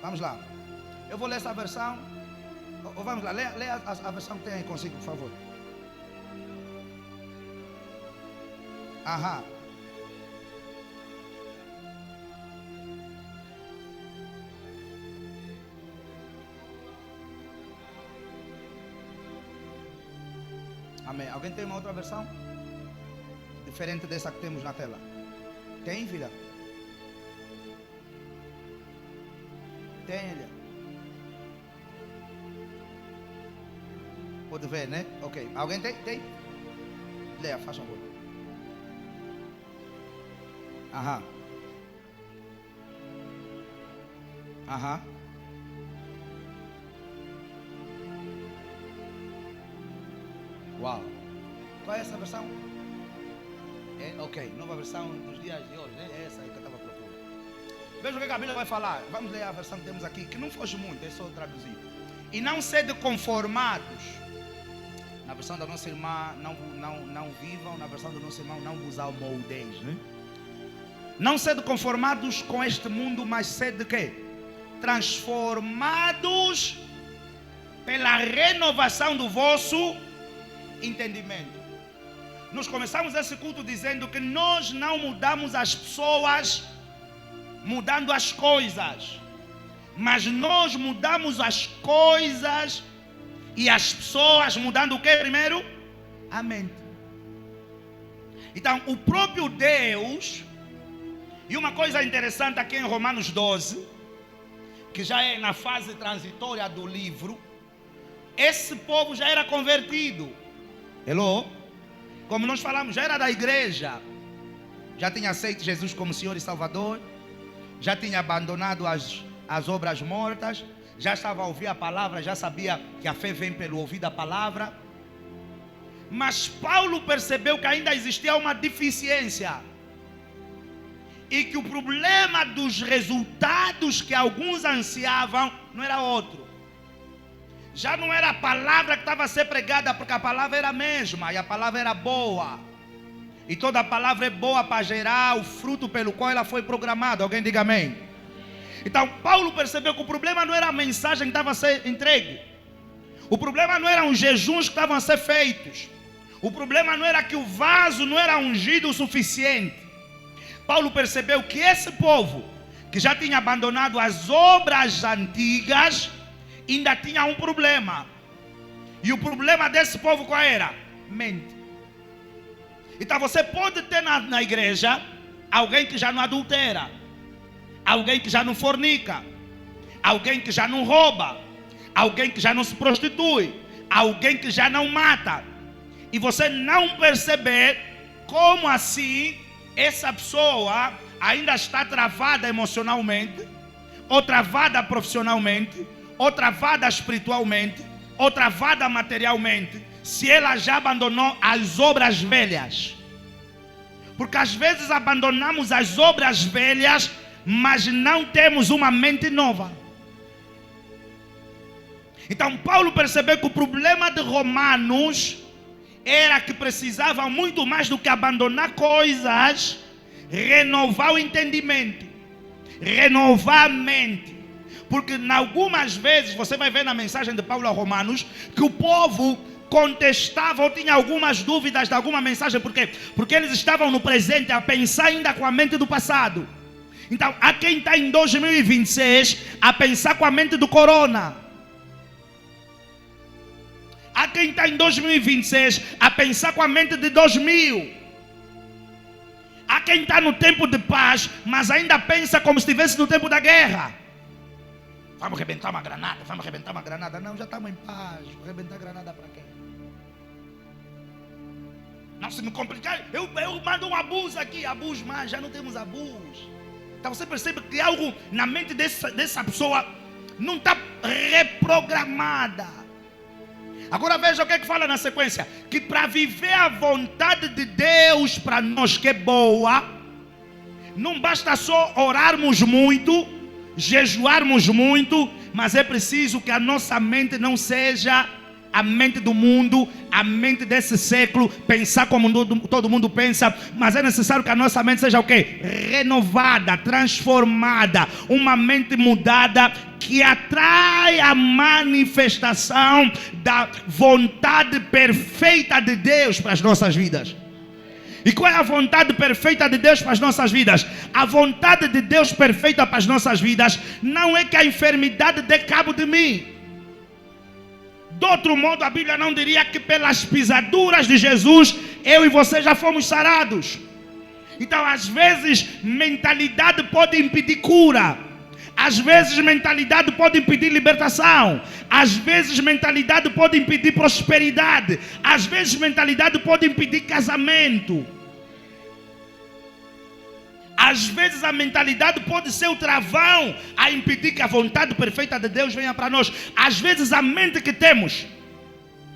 Vamos lá. Eu vou ler essa versão. Vamos lá, lê a versão que tem aí consigo, por favor. Aham. Amém. Alguém tem uma outra versão? Diferente dessa que temos na tela? Tem, filha? Tem, filha? Pode ver, né? Ok. Alguém tem? Tem? Leia, faz favor. Aham. Aham. Uau. Qual é essa versão? Ok, nova versão dos dias de hoje, né? É essa aí que eu estava procurando. Veja o que a Bíblia vai falar. Vamos ler a versão que temos aqui, que não foge muito, é só traduzir. E não sede conformados. Na versão da nossa irmã, não vivam. Na versão do nosso irmão, não vos amoldeis, né? Não sede conformados com este mundo, mas sede quê? Transformados pela renovação do vosso entendimento. Nós começamos esse culto dizendo que nós não mudamos as pessoas mudando as coisas, mas nós mudamos as coisas e as pessoas mudando o que primeiro? A mente. Então o próprio Deus, e uma coisa interessante aqui em Romanos 12, que já é na fase transitória do livro, esse povo já era convertido. Hello? Como nós falamos, já era da igreja. Já tinha aceito Jesus como Senhor e Salvador. Já tinha abandonado as obras mortas. Já estava a ouvir a palavra. Já sabia que a fé vem pelo ouvir da palavra. Mas Paulo percebeu que ainda existia uma deficiência. E que o problema dos resultados que alguns ansiavam não era outro. Já não era a palavra que estava a ser pregada, porque a palavra era a mesma, e a palavra era boa. E toda a palavra é boa para gerar o fruto pelo qual ela foi programada. Alguém diga amém. Então Paulo percebeu que o problema não era a mensagem que estava a ser entregue. O problema não eram os jejuns que estavam a ser feitos. O problema não era que o vaso não era ungido o suficiente. Paulo percebeu que esse povo, que já tinha abandonado as obras antigas, ainda tinha um problema. E o problema desse povo qual era? Mente. Então você pode ter na igreja alguém que já não adultera, alguém que já não fornica, alguém que já não rouba, alguém que já não se prostitui, alguém que já não mata, e você não perceber como assim essa pessoa ainda está travada emocionalmente, ou travada profissionalmente, ou travada espiritualmente, ou travada materialmente, se ela já abandonou as obras velhas. Porque às vezes abandonamos as obras velhas, mas não temos uma mente nova. Então Paulo percebeu que o problema de Romanos era que precisavam muito mais do que abandonar coisas, renovar o entendimento, renovar a mente. Porque em algumas vezes, você vai ver na mensagem de Paulo a Romanos, que o povo contestava ou tinha algumas dúvidas de alguma mensagem. Por quê? Porque eles estavam no presente a pensar ainda com a mente do passado. Então, há quem está em 2026 a pensar com a mente do corona. Há quem está em 2026 a pensar com a mente de 2000. Há quem está no tempo de paz, mas ainda pensa como se estivesse no tempo da guerra. Vamos arrebentar uma granada, vamos arrebentar uma granada. Não, já estamos em paz. Vou arrebentar granada para quê? Não, se me complicar, eu mando um abuso aqui, abuso, mas já não temos abuso. Então você percebe que algo na mente dessa pessoa não está reprogramada. Agora veja o que é que fala na sequência. Que para viver a vontade de Deus para nós que é boa, não basta só orarmos muito, jejuarmos muito, mas é preciso que a nossa mente não seja a mente do mundo, a mente desse século, pensar como todo mundo pensa, mas é necessário que a nossa mente seja o quê? Renovada, transformada, uma mente mudada que atrai a manifestação da vontade perfeita de Deus para as nossas vidas. E qual é a vontade perfeita de Deus para as nossas vidas? A vontade de Deus perfeita para as nossas vidas não é que a enfermidade dê cabo de mim. De outro modo, a Bíblia não diria que pelas pisaduras de Jesus, eu e você já fomos sarados. Então, às vezes, mentalidade pode impedir cura. Às vezes, mentalidade pode impedir libertação. Às vezes, mentalidade pode impedir prosperidade. Às vezes, mentalidade pode impedir casamento. Às vezes, a mentalidade pode ser o travão a impedir que a vontade perfeita de Deus venha para nós. Às vezes, a mente que temos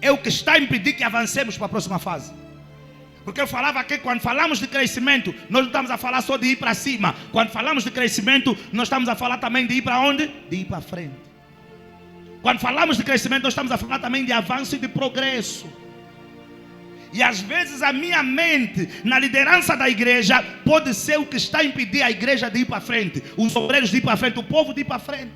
é o que está a impedir que avancemos para a próxima fase. Porque eu falava que quando falamos de crescimento, nós não estamos a falar só de ir para cima. Quando falamos de crescimento, nós estamos a falar também de ir para onde? De ir para frente. Quando falamos de crescimento, nós estamos a falar também de avanço e de progresso. E às vezes a minha mente, na liderança da igreja, pode ser o que está a impedir a igreja de ir para frente, os obreiros de ir para frente, o povo de ir para frente.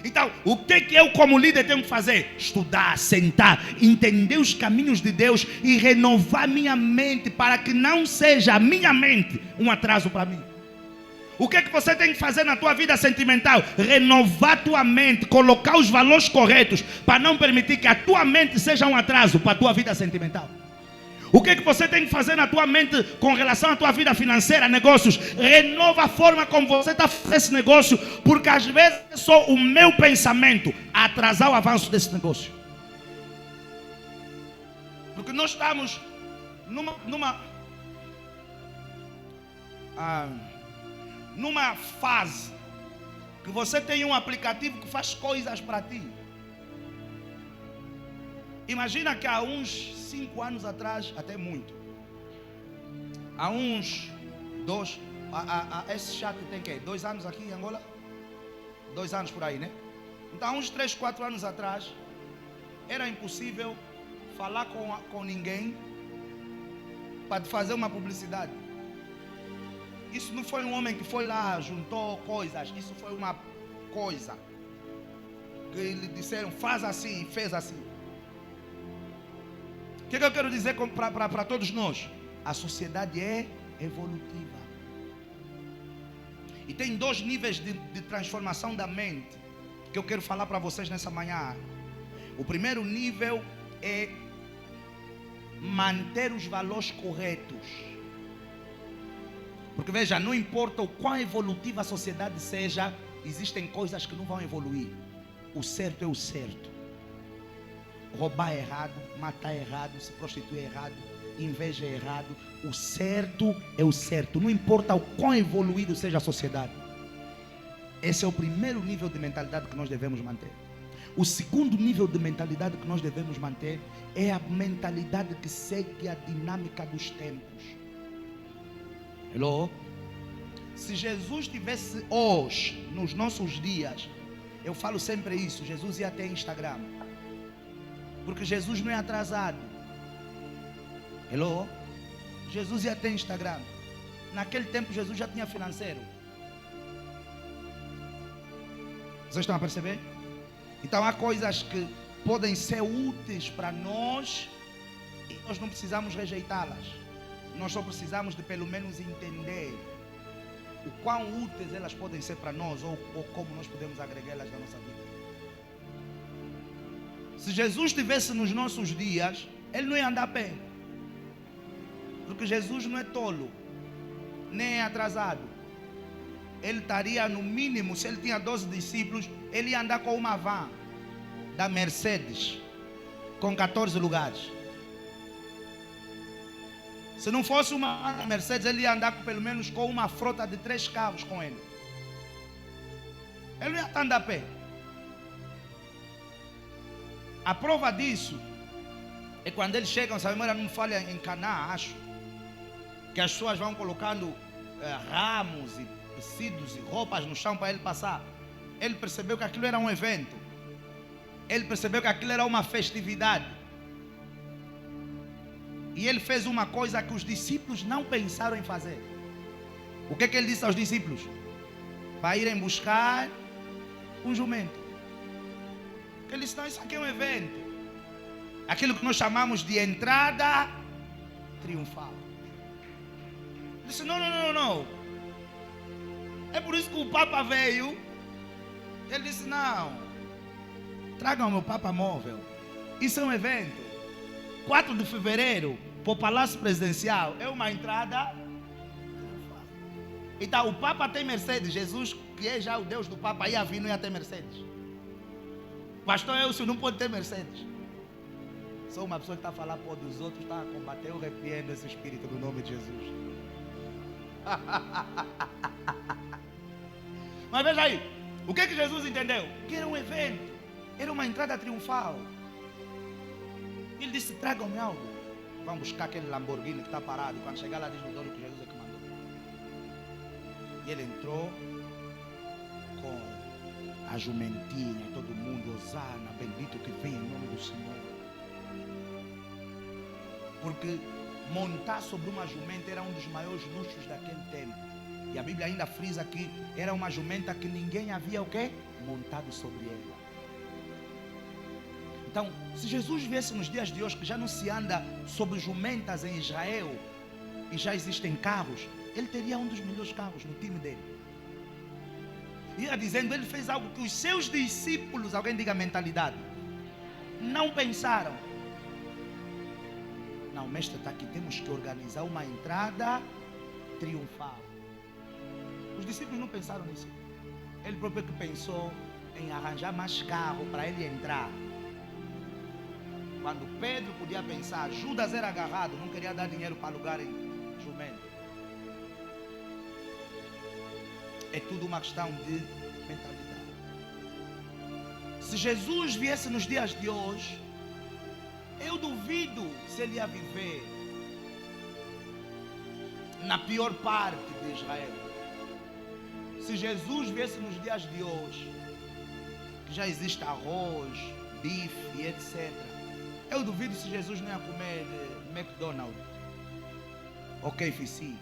Então, o que eu como líder tenho que fazer? Estudar, sentar, entender os caminhos de Deus e renovar minha mente para que não seja a minha mente um atraso para mim. O que você tem que fazer na tua vida sentimental? Renovar tua mente, colocar os valores corretos para não permitir que a tua mente seja um atraso para a tua vida sentimental. O que você tem que fazer na tua mente com relação à tua vida financeira, negócios? Renova a forma como você está fazendo esse negócio, porque às vezes é só o meu pensamento a atrasar o avanço desse negócio. Porque nós estamos numa fase que você tem um aplicativo que faz coisas para ti. Imagina que há uns 5 anos atrás, até muito, há uns 2, esse chat tem que 2 anos aqui em Angola? 2 anos por aí, né? Então há uns 3, 4 anos atrás, era impossível falar com ninguém para fazer uma publicidade. Isso não foi um homem que foi lá, juntou coisas, isso foi uma coisa. que lhe disseram faz assim e fez assim. O que eu quero dizer para todos nós? A sociedade é evolutiva. E tem dois níveis de transformação da mente que eu quero falar para vocês nessa manhã. O primeiro nível é manter os valores corretos. Porque veja, não importa o quão evolutiva a sociedade seja, existem coisas que não vão evoluir. O certo é o certo. Roubar é errado, matar é errado, se prostituir é errado, inveja é errado. O certo é o certo. Não importa o quão evoluído seja a sociedade. Esse é o primeiro nível de mentalidade que nós devemos manter. O segundo nível de mentalidade que nós devemos manter é a mentalidade que segue a dinâmica dos tempos. Hello? Se Jesus tivesse hoje, nos nossos dias, eu falo sempre isso, Jesus ia ter Instagram. Porque Jesus não é atrasado. Hello? Jesus ia ter Instagram. Naquele tempo Jesus já tinha financeiro. Vocês estão a perceber? Então há coisas que podem ser úteis para nós e nós não precisamos rejeitá-las. Nós só precisamos de pelo menos entender o quão úteis elas podem ser para nós ou como nós podemos agregá-las na nossa vida. Se Jesus estivesse nos nossos dias, Ele não ia andar a pé. Porque Jesus não é tolo, nem é atrasado. Ele estaria no mínimo, se ele tinha 12 discípulos, ele ia andar com uma van da Mercedes, com 14 lugares. Se não fosse uma Mercedes, ele ia andar pelo menos com uma frota de 3 carros com ele. Ele não ia andar a pé. A prova disso é quando eles chegam, se a memória não me falha, em Caná, acho, que as pessoas vão colocando ramos e tecidos e roupas no chão para ele passar. Ele percebeu que aquilo era um evento. Ele percebeu que aquilo era uma festividade. E ele fez uma coisa que os discípulos não pensaram em fazer. O que ele disse aos discípulos? Para irem buscar um jumento. Porque ele disse, não, isso aqui é um evento. Aquilo que nós chamamos de entrada triunfal. Ele disse, não. É por isso que o Papa veio. Ele disse, não. Tragam o meu Papa móvel. Isso é um evento. 4 de fevereiro, para o Palácio Presidencial, é uma entrada triunfal. Então, o Papa tem Mercedes. Jesus, que é já o Deus do Papa, ia vir, não ia ter Mercedes. Pastor Elcio não pode ter Mercedes. Sou uma pessoa que está a falar por dos outros, está a combater. Eu repreendo esse espírito no nome de Jesus. Mas veja aí, o que Jesus entendeu? Que era um evento, era uma entrada triunfal. Ele disse, tragam-me algo. Vamos buscar aquele Lamborghini que está parado. Quando chegar lá, diz no dono que Jesus é que mandou. E ele entrou com a jumentinha, todo mundo, Hosana, bendito que vem em nome do Senhor. Porque montar sobre uma jumenta era um dos maiores luxos daquele tempo. E a Bíblia ainda frisa que era uma jumenta que ninguém havia o quê? Montado sobre ela. Então, se Jesus viesse nos dias de hoje, que já não se anda sobre jumentas em Israel, e já existem carros, ele teria um dos melhores carros no time dele. Ia dizendo, ele fez algo que os seus discípulos, alguém diga mentalidade, não pensaram. Não, o mestre está aqui, temos que organizar uma entrada triunfal. Os discípulos não pensaram nisso. Ele próprio que pensou em arranjar mais carro para ele entrar. Quando Pedro podia pensar, Judas era agarrado, não queria dar dinheiro para alugar em jumento. É tudo uma questão de mentalidade. Se Jesus viesse nos dias de hoje, eu duvido se ele ia viver na pior parte de Israel. Se Jesus viesse nos dias de hoje, que já existe arroz, bife, etc. Eu duvido se Jesus não ia comer McDonald's ou KFC.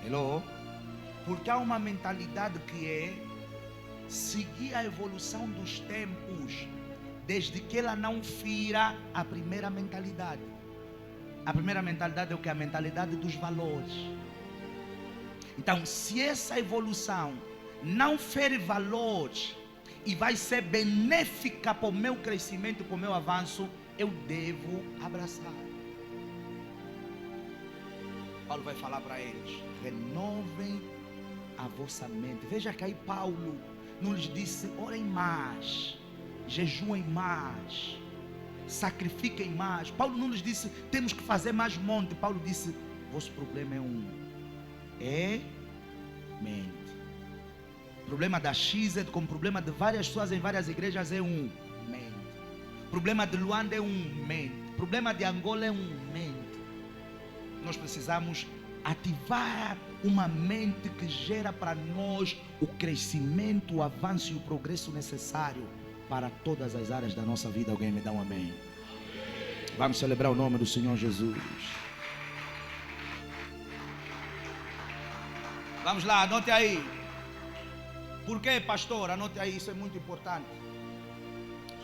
Hello? Porque há uma mentalidade que é, seguir a evolução dos tempos, desde que ela não fira a primeira mentalidade. A primeira mentalidade é o que? A mentalidade dos valores. Então, se essa evolução não fere valores e vai ser benéfica para o meu crescimento, para o meu avanço, eu devo abraçar. Paulo vai falar para eles: renovem a vossa mente. Veja que aí Paulo não lhes disse: orem mais, jejuem mais, sacrifiquem mais. Paulo não lhes disse: temos que fazer mais monte. Paulo disse: vosso problema é um, é mente. O problema da X, como o problema de várias pessoas em várias igrejas, é um, mente. O problema de Luanda é um, mente. O problema de Angola é um, mente. Nós precisamos ativar uma mente que gera para nós o crescimento, o avanço e o progresso necessário para todas as áreas da nossa vida. Alguém me dá um amém? Vamos celebrar o nome do Senhor Jesus. Vamos lá, anote aí. Por quê, pastor? Anote aí, isso é muito importante.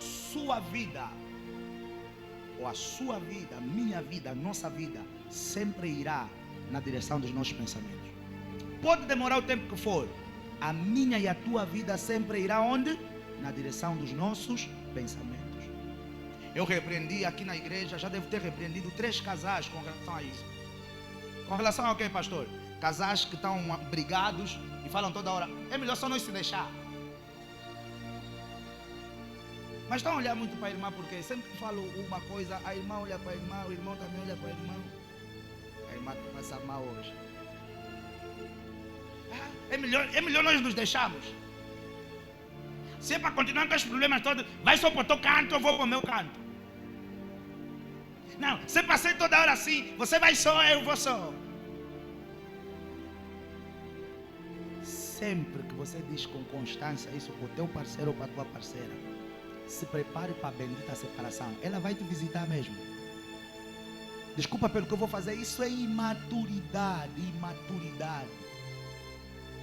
Sua vida, ou a sua vida, a minha vida, a nossa vida, sempre irá na direção dos nossos pensamentos. Pode demorar o tempo que for, a minha e a tua vida sempre irá onde? Na direção dos nossos pensamentos. Eu repreendi aqui na igreja, já devo ter repreendido 3 casais com relação a isso. Com relação ao quê, pastor? Casais que estão brigados e falam toda hora: é melhor só não se deixar. Mas estão a olhar muito para a irmã, porque sempre que falo uma coisa, a irmã olha para a irmã, o irmão também olha para a irmã. A irmã passa mal hoje. É melhor nós nos deixarmos. Se é para continuar com os problemas todos, vai só para o teu canto, eu vou para o meu canto. Não, se é para ser toda hora assim, você vai só, eu vou só. Sempre que você diz com constância isso para o teu parceiro ou para a tua parceira, se prepare para a bendita separação. Ela vai te visitar mesmo. Desculpa pelo que eu vou fazer, isso é imaturidade.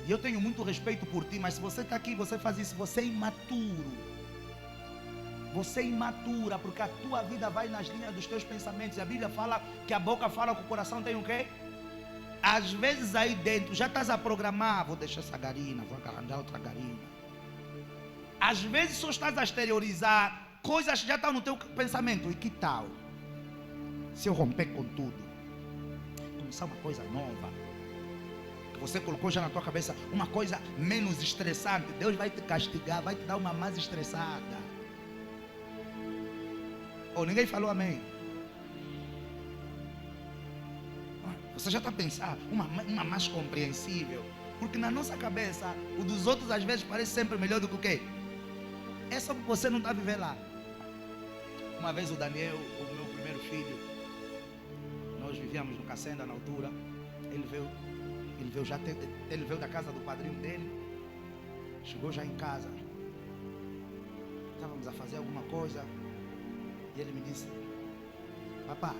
E eu tenho muito respeito por ti, mas se você está aqui, você faz isso, você é imaturo. Você é imatura, porque a tua vida vai nas linhas dos teus pensamentos. A Bíblia fala que a boca fala que o coração tem o quê? Às vezes aí dentro, já estás a programar: vou deixar essa garina, vou arranjar outra garina. Às vezes só estás a exteriorizar coisas que já estão no teu pensamento. E que tal se eu romper com tudo? Começar uma coisa nova, que você colocou já na tua cabeça, uma coisa menos estressante. Deus vai te castigar, vai te dar uma mais estressada. Oh, ninguém falou amém. Você já está a pensar uma mais compreensível, porque na nossa cabeça o dos outros às vezes parece sempre melhor do que o quê? É só porque você não está a viver lá. Uma vez o Daniel, o meu primeiro filho, nós vivíamos no Cacenda na altura. Ele veio da casa do padrinho dele. Chegou já em casa. Estávamos a fazer alguma coisa e ele me disse: papá,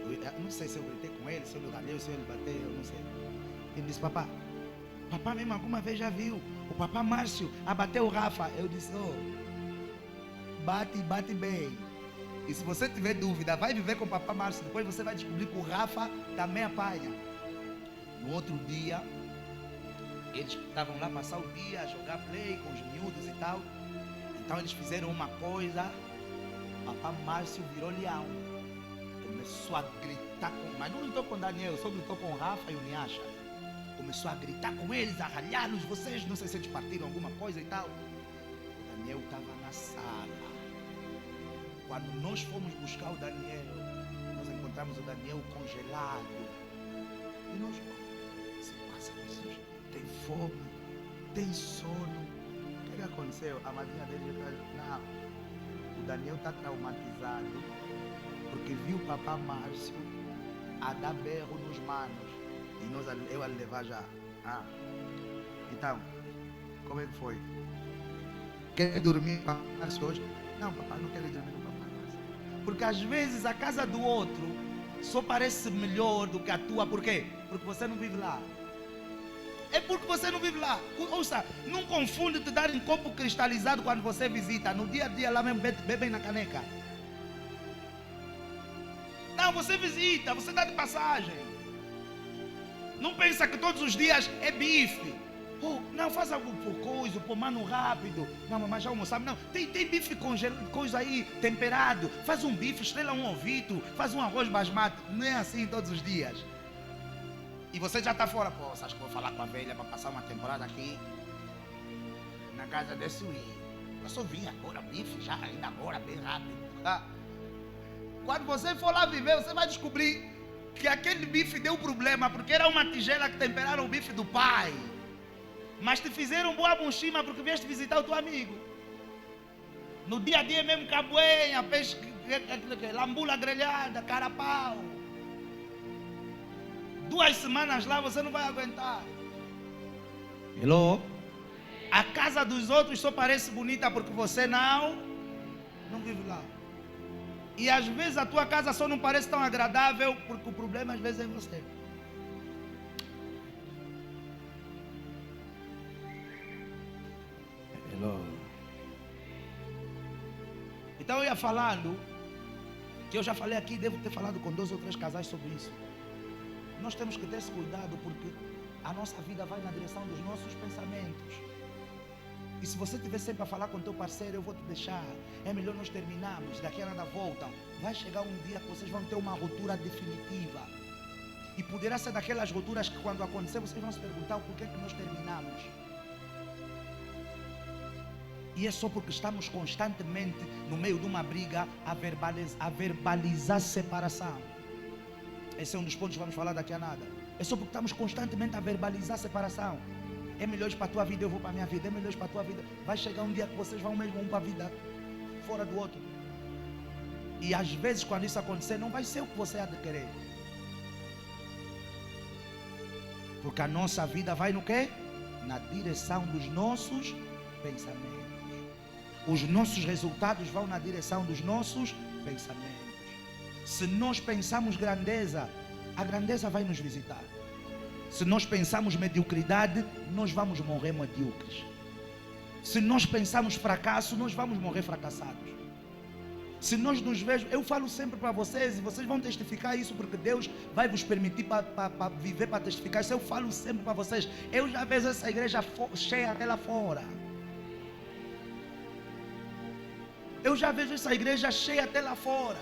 eu não sei se eu gritei com ele, se eu galhei, se ele bateu, eu não sei. Ele disse: papá mesmo alguma vez já viu o papá Márcio abater o Rafa? Eu disse: bate bem. E se você tiver dúvida, vai viver com o papá Márcio, depois você vai descobrir que o Rafa também apanha. No outro dia, eles estavam lá passar o dia, a jogar play com os miúdos e tal. Então eles fizeram uma coisa, o papá Márcio virou leão. Começou a gritar mas não gritou com o Daniel, só gritou com o Rafa e o Niacha. Começou a gritar com eles, a ralhá-los: vocês, não sei se eles partiram alguma coisa e tal. O Daniel estava na sala. Quando nós fomos buscar o Daniel, nós encontramos o Daniel congelado. E nós: se passa, Jesus, tem fome, tem sono. O que aconteceu? A madrinha dele está: não, o Daniel está traumatizado, porque viu o papá Márcio a dar berro nos manos. E eu a levar já. Então, como é que foi? Quer dormir com o papá Márcio hoje? Não, papai, não quero dormir com o papá Márcio. Porque às vezes a casa do outro só parece melhor do que a tua. Por quê? Porque você não vive lá. É porque você não vive lá. Ouça, não confunde te dar em copo cristalizado quando você visita. No dia a dia lá mesmo bebem na caneca. Não, você visita, você dá de passagem. Não pensa que todos os dias é bife. Oh, não, faz algo por coisa, por mano rápido. Não, mas já almoçamos. Não, tem bife congelado, coisa aí, temperado. Faz um bife, estrela um ovito, faz um arroz basmati. Não é assim todos os dias. E você já está fora. Pô, acho que vou falar com a velha para passar uma temporada aqui na casa desse Wii. Eu só vim agora, bife já, ainda agora, bem rápido. Quando você for lá viver, você vai descobrir que aquele bife deu problema, porque era uma tigela que temperaram o bife do pai. Mas te fizeram boa bunchima porque vieste visitar o teu amigo. No dia a dia mesmo, cabuenha, peixe, lambula grelhada, carapau. 2 semanas lá você não vai aguentar. Hello? A casa dos outros só parece bonita porque você não vive lá. E às vezes a tua casa só não parece tão agradável porque o problema às vezes é você. Hello. Então eu ia falando, que eu já falei aqui, devo ter falado com 2 ou 3 casais sobre isso. Nós temos que ter esse cuidado porque a nossa vida vai na direção dos nossos pensamentos. E se você estiver sempre a falar com o teu parceiro, eu vou te deixar, é melhor nós terminarmos, daqui a nada voltam. Vai chegar um dia que vocês vão ter uma ruptura definitiva. E poderá ser daquelas rupturas que quando acontecer, vocês vão se perguntar o porquê que nós terminamos. E é só porque estamos constantemente no meio de uma briga a verbalizar separação. Esse é um dos pontos que vamos falar daqui a nada. É só porque estamos constantemente a verbalizar separação. É melhor para a tua vida, eu vou para a minha vida. É melhor para a tua vida. Vai chegar um dia que vocês vão mesmo um para a vida fora do outro. E às vezes quando isso acontecer, não vai ser o que você há de querer. Porque a nossa vida vai no quê? Na direção dos nossos pensamentos. Os nossos resultados vão na direção dos nossos pensamentos. Se nós pensamos grandeza, a grandeza vai nos visitar. Se nós pensamos mediocridade, nós vamos morrer medíocres. Se nós pensamos fracasso, nós vamos morrer fracassados. Se nós nos vejamos, eu falo sempre para vocês, e vocês vão testificar isso, porque Deus vai vos permitir para viver, para testificar isso. Eu falo sempre para vocês, eu já vejo essa igreja cheia até lá fora. Eu já vejo essa igreja cheia até lá fora.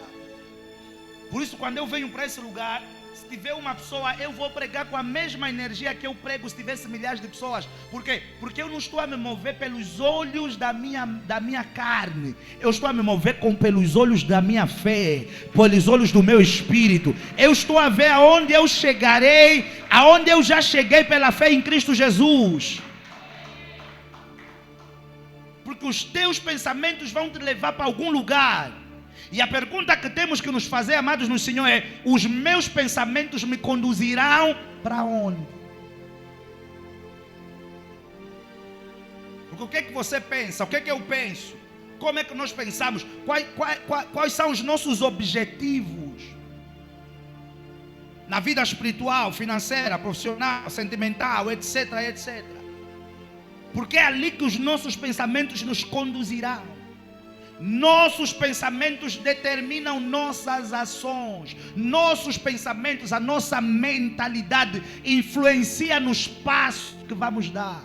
Por isso, quando eu venho para esse lugar, se tiver uma pessoa, eu vou pregar com a mesma energia que eu prego se tivesse milhares de pessoas. Por quê? Porque eu não estou a me mover pelos olhos da minha carne. Eu estou a me mover pelos olhos da minha fé, pelos olhos do meu espírito. Eu estou a ver aonde eu chegarei, aonde eu já cheguei pela fé em Cristo Jesus. Porque os teus pensamentos vão te levar para algum lugar. E a pergunta que temos que nos fazer, amados no Senhor, é: os meus pensamentos me conduzirão para onde? Porque o que é que você pensa? O que é que eu penso? Como é que nós pensamos? Quais são os nossos objetivos? Na vida espiritual, financeira, profissional, sentimental, etc, etc. Porque é ali que os nossos pensamentos nos conduzirão. Nossos pensamentos determinam nossas ações. Nossos pensamentos, a nossa mentalidade influencia nos passos que vamos dar.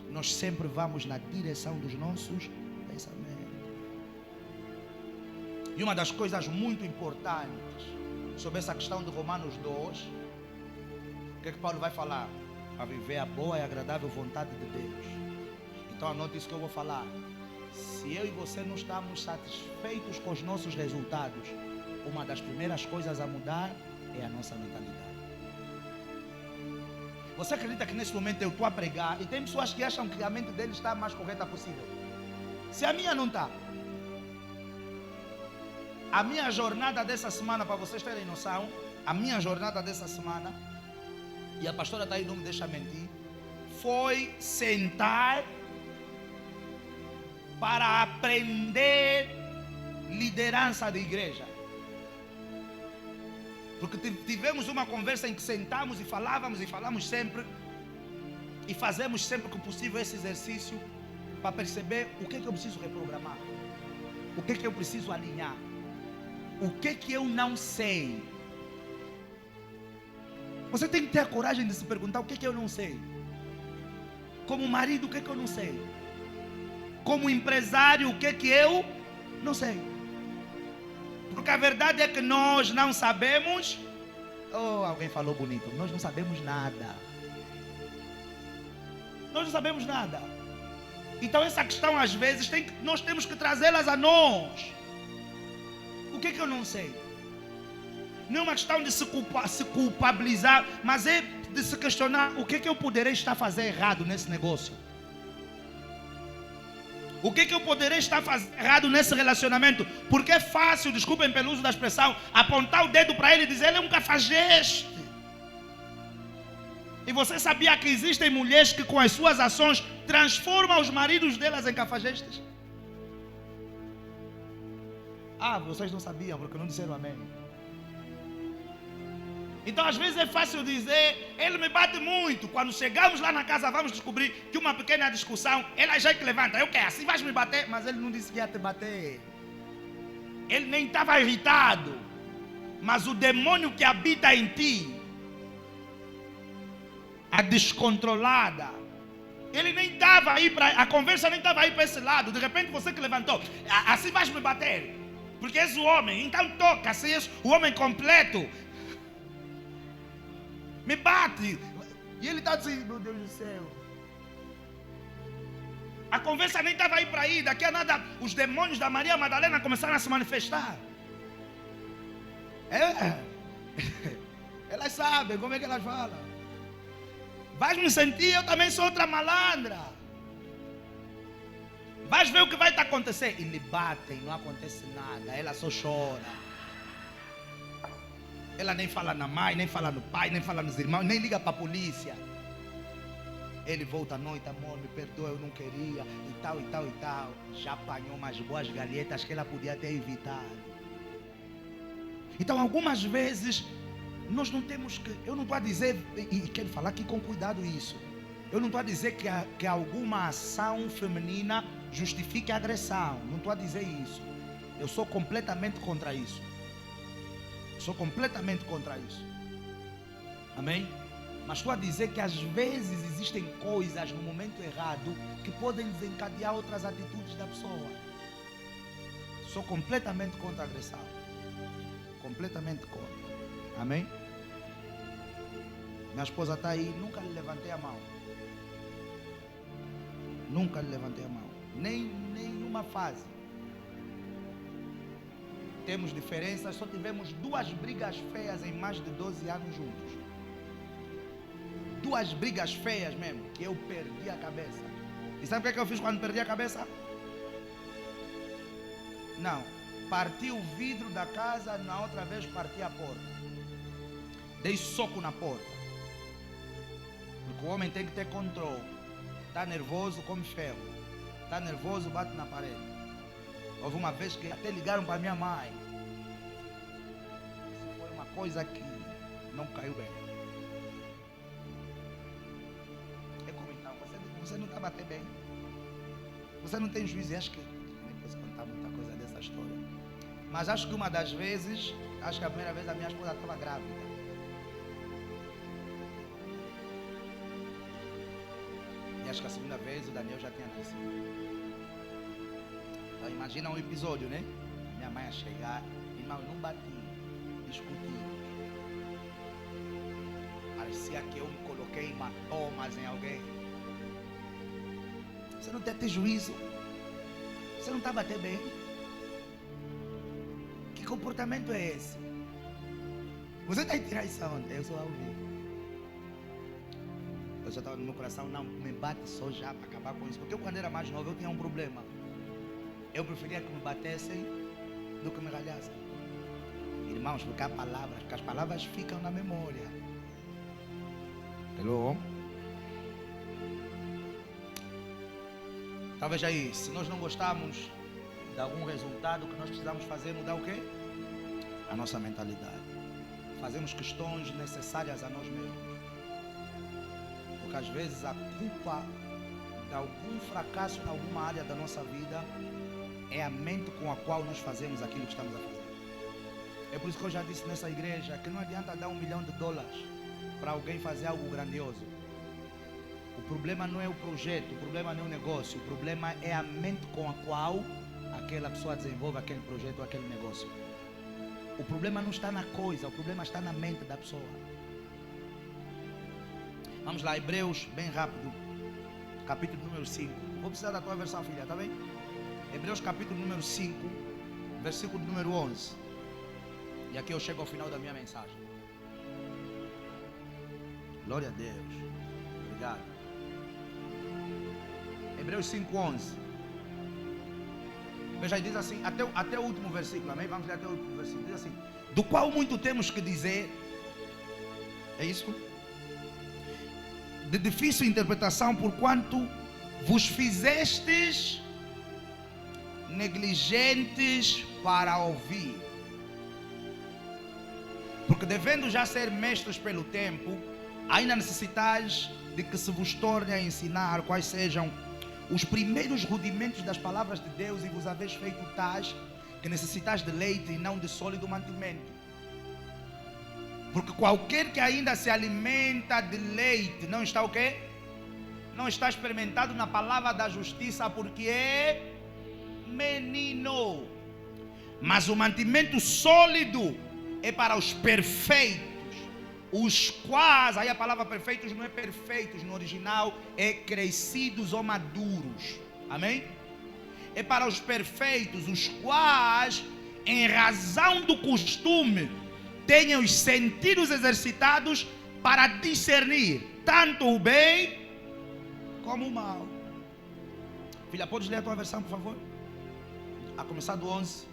Nós sempre vamos na direção dos nossos pensamentos. E uma das coisas muito importantes sobre essa questão de Romanos 2, o que é que Paulo vai falar? Para viver a boa e agradável vontade de Deus. Então anote isso que eu vou falar. Se eu e você não estamos satisfeitos com os nossos resultados, uma das primeiras coisas a mudar é a nossa mentalidade. Você acredita que nesse momento eu estou a pregar e tem pessoas que acham que a mente dele está a mais correta possível? Se a minha não está. A minha jornada dessa semana, para vocês terem noção, a minha jornada dessa semana, e a pastora está aí, não me deixa mentir, foi sentar para aprender liderança de igreja. Porque tivemos uma conversa em que sentamos e falamos sempre. E fazemos sempre que possível esse exercício para perceber o que é que eu preciso reprogramar. O que é que eu preciso alinhar. O que é que eu não sei. Você tem que ter a coragem de se perguntar o que é que eu não sei. Como marido, o que é que eu não sei. Como empresário, o que é que eu não sei. Porque a verdade é que nós não sabemos. Oh, alguém falou bonito. Nós não sabemos nada. Nós não sabemos nada. Então essa questão às vezes nós temos que trazê-las a nós. O que é que eu não sei? Não é uma questão de se culpabilizar, mas é de se questionar o que é que eu poderei estar a fazer errado nesse negócio. O que é que eu poderei estar fazendo errado nesse relacionamento? Porque é fácil, desculpem pelo uso da expressão, apontar o dedo para ele e dizer, ele é um cafajeste. E você sabia que existem mulheres que com as suas ações transformam os maridos delas em cafajestes? Ah, vocês não sabiam porque não disseram amém. Então às vezes é fácil dizer, ele me bate muito. Quando chegamos lá na casa vamos descobrir que uma pequena discussão, ela já é que levanta, eu quero, assim vais me bater? Mas ele não disse que ia te bater. Ele nem estava irritado. Mas o demônio que habita em ti, a descontrolada, ele nem estava aí para, a conversa nem estava aí para esse lado. De repente você que levantou, assim vais me bater, porque és o homem, então toca, assim és o homem completo, me bate. E ele está assim, meu Deus do céu. A conversa nem estava aí para aí. Daqui a nada os demônios da Maria Madalena começaram a se manifestar. Elas sabem como é que elas falam. Vais me sentir, eu também sou outra malandra. Vais ver o que vai te acontecer. E lhe batem, não acontece nada. Ela só chora. Ela nem fala na mãe, nem fala no pai, nem fala nos irmãos, nem liga para a polícia. Ele volta à noite, amor, me perdoa, eu não queria, e tal, e tal, e tal. Já apanhou umas boas galhetas que ela podia ter evitado. Então, algumas vezes, nós não temos que... Eu não estou a dizer, e quero falar aqui com cuidado isso. Eu não estou a dizer que alguma ação feminina justifique a agressão. Não estou a dizer isso. Eu sou completamente contra isso. Sou completamente contra isso. Amém? Mas estou a dizer que às vezes existem coisas no momento errado que podem desencadear outras atitudes da pessoa. Sou completamente contra a agressão. Completamente contra. Amém? Minha esposa está aí, nunca lhe levantei a mão. Nunca lhe levantei a mão. Nem numa fase. Temos diferenças, só tivemos 2 brigas feias em mais de 12 anos juntos. 2 brigas feias mesmo, que eu perdi a cabeça. E sabe o que eu fiz quando perdi a cabeça? Não, parti o vidro da casa, na outra vez parti a porta. Dei soco na porta. Porque o homem tem que ter controle. Está nervoso, come ferro. Está nervoso, bate na parede. Houve uma vez que até ligaram para minha mãe. Isso foi uma coisa que não caiu bem. É como então, você não está a bater bem. Você não tem juízo. Acho que nem posso contar muita coisa dessa história. Mas acho que uma das vezes, acho que a primeira vez a minha esposa estava grávida. E acho que a segunda vez o Daniel já tinha nascido. Então imagina um episódio, né? Minha mãe a chegar, irmão, não bati, discuti. Parecia que eu me coloquei hematomas em alguém. Você não tem que ter juízo. Você não está a bater bem. Que comportamento é esse? Você está em traição, eu só ouvi. Eu já estava no meu coração, não me bate só já para acabar com isso. Porque eu quando era mais novo eu tinha um problema. Eu preferia que me batessem do que me ralhassem. Irmãos, porque há palavras, porque as palavras ficam na memória. Hello? Talvez aí, se nós não gostamos de algum resultado, o que nós precisamos fazer é mudar o quê? A nossa mentalidade. fazemos questões necessárias a nós mesmos. Porque às vezes a culpa de algum fracasso em alguma área da nossa vida é a mente com a qual nós fazemos aquilo que estamos a fazer. É por isso que eu já disse nessa igreja que não adianta dar $1 milhão para alguém fazer algo grandioso. O problema não é o projeto, o problema não é o negócio, o problema é a mente com a qual aquela pessoa desenvolve aquele projeto ou aquele negócio. O problema não está na coisa, o problema está na mente da pessoa. Vamos lá, Hebreus, bem rápido, capítulo número 5. Vou precisar da tua versão, filha, tá bem? Hebreus capítulo número 5, versículo número 11. E aqui eu chego ao final da minha mensagem. Glória a Deus. Obrigado. Hebreus 5:11. Veja aí, diz assim, até o último versículo, amém? Vamos ler até o último versículo. Diz assim: do qual muito temos que dizer. É isso? De difícil interpretação, porquanto vos fizestes negligentes para ouvir. Porque devendo já ser mestres pelo tempo, ainda necessitais de que se vos torne a ensinar quais sejam os primeiros rudimentos das palavras de Deus, e vos haveis feito tais que necessitais de leite e não de sólido mantimento. Porque qualquer que ainda se alimenta de leite não está o quê? Não está experimentado na palavra da justiça, porque é menino. Mas o mantimento sólido é para os perfeitos, os quais, aí a palavra perfeitos não é perfeitos no original, é crescidos ou maduros. Amém? É para os perfeitos, os quais, em razão do costume, tenham os sentidos exercitados para discernir tanto o bem como o mal. Filha, podes ler a tua versão, por favor? A começar do 11.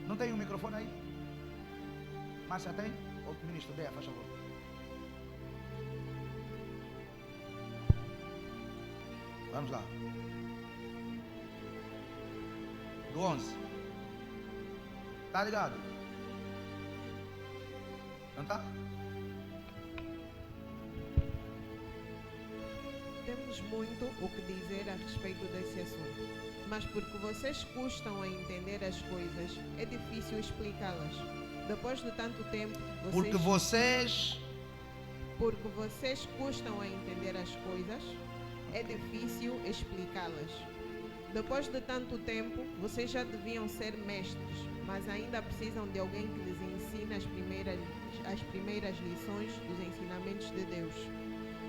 Não tem um microfone aí? Márcia tem? Ou o ministro, dê, faz favor. Vamos lá. Do 11. Tá ligado? Não tá? Temos muito o que dizer a respeito desse assunto, mas porque vocês custam a entender as coisas, é difícil explicá-las. Depois de tanto tempo, Porque vocês custam a entender as coisas, é difícil explicá-las. Depois de tanto tempo, vocês já deviam ser mestres, mas ainda precisam de alguém que lhes ensine as primeiras lições dos ensinamentos de Deus.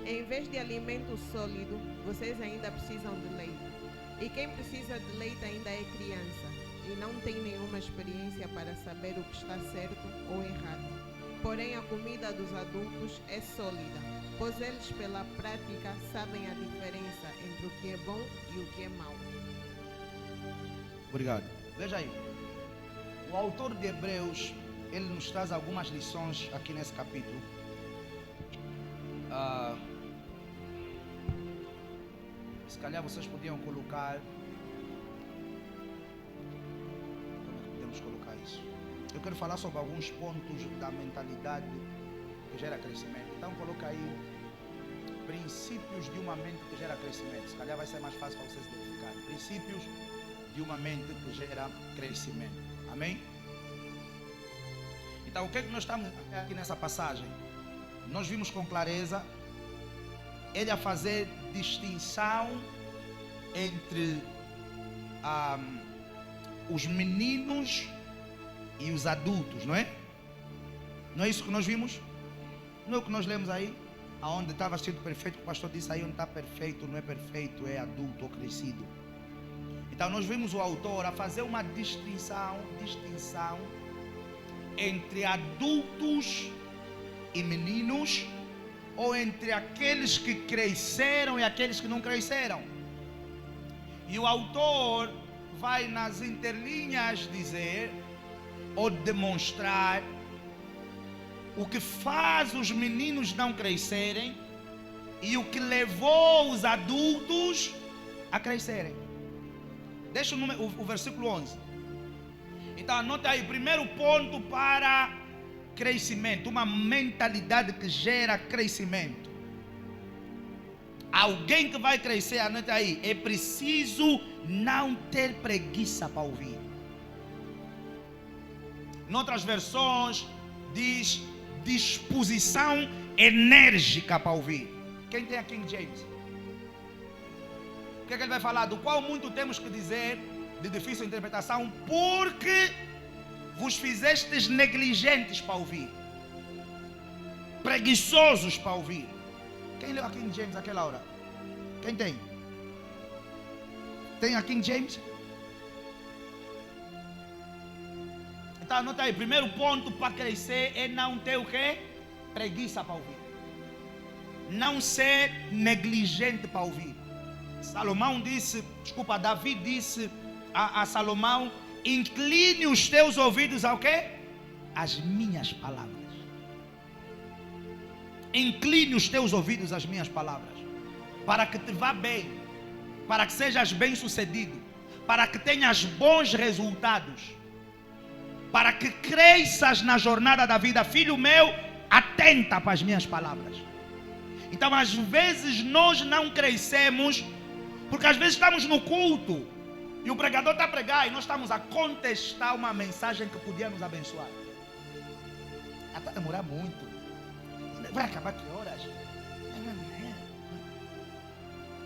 Em vez de alimento sólido, vocês ainda precisam de leite. E quem precisa de leite ainda é criança e não tem nenhuma experiência para saber o que está certo ou errado. Porém, a comida dos adultos é sólida, pois eles pela prática sabem a diferença entre o que é bom e o que é mau. Obrigado. Veja aí. O autor de Hebreus, ele nos traz algumas lições aqui nesse capítulo. Se calhar vocês podiam colocar. Como é que podemos colocar isso? Eu quero falar sobre alguns pontos da mentalidade que gera crescimento. Então coloca aí princípios de uma mente que gera crescimento. Se calhar vai ser mais fácil para vocês identificarem. Princípios de uma mente que gera crescimento. Amém? Então o que é que nós estamos aqui nessa passagem? Nós vimos com clareza ele a fazer distinção entre os meninos e os adultos, não é? Não é isso que nós vimos? Não é o que nós lemos aí? Aonde estava sendo perfeito, o pastor disse aí, onde está perfeito, não é perfeito, é adulto ou crescido. Então nós vimos o autor a fazer uma distinção entre adultos e meninos, ou entre aqueles que cresceram e aqueles que não cresceram. E o autor vai nas entrelinhas dizer ou demonstrar o que faz os meninos não crescerem e o que levou os adultos a crescerem. Deixa o versículo 11. Então anota aí, primeiro ponto para crescimento, uma mentalidade que gera crescimento. Alguém que vai crescer, anota aí, é preciso não ter preguiça para ouvir. Em outras versões diz disposição enérgica para ouvir. Quem tem a King James? O que é que ele vai falar? Do qual muito temos que dizer, de difícil interpretação, porque vos fizestes negligentes para ouvir, preguiçosos para ouvir. Quem leu a King James naquela hora? Quem tem? Tem a King James? Então anota aí, primeiro ponto para crescer é não ter o quê? Preguiça para ouvir. Não ser negligente para ouvir. Davi disse a Salomão: incline os teus ouvidos ao quê? Às minhas palavras. Incline os teus ouvidos às minhas palavras, para que te vá bem, para que sejas bem sucedido, para que tenhas bons resultados, para que cresças na jornada da vida. Filho meu, atenta para as minhas palavras. Então às vezes nós não crescemos, porque às vezes estamos no culto e o pregador está a pregar e nós estamos a contestar uma mensagem que podia nos abençoar. Até demorar muito. Vai acabar que horas?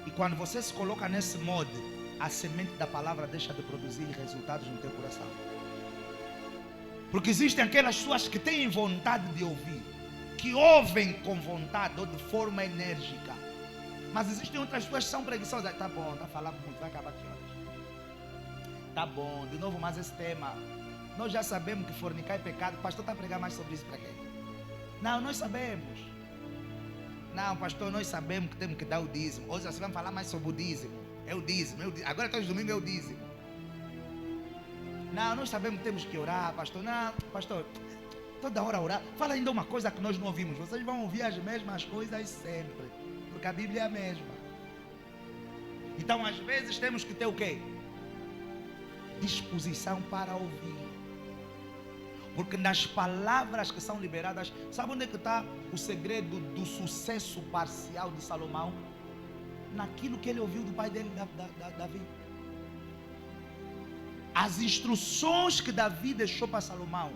E quando você se coloca nesse modo, a semente da palavra deixa de produzir resultados no teu coração. Porque existem aquelas pessoas que têm vontade de ouvir, que ouvem com vontade ou de forma enérgica. Mas existem outras pessoas que são preguiçosas. Tá bom, está falando muito, vai acabar que horas? Tá bom, de novo mais esse tema. Nós já sabemos que fornicar é pecado. O pastor está a pregar mais sobre isso para quê? Não, nós sabemos. Não, pastor, nós sabemos que temos que dar o dízimo. Hoje nós vamos falar mais sobre o dízimo. É o dízimo. Agora todos os domingos é o dízimo. Não, nós sabemos que temos que orar, pastor. Não, pastor, toda hora orar. Fala ainda uma coisa que nós não ouvimos. Vocês vão ouvir as mesmas coisas sempre, porque a Bíblia é a mesma. Então às vezes temos que ter o quê? Disposição para ouvir. Porque nas palavras que são liberadas, sabe onde é que está o segredo do sucesso parcial de Salomão? Naquilo que ele ouviu do pai dele, Davi. As instruções que Davi deixou para Salomão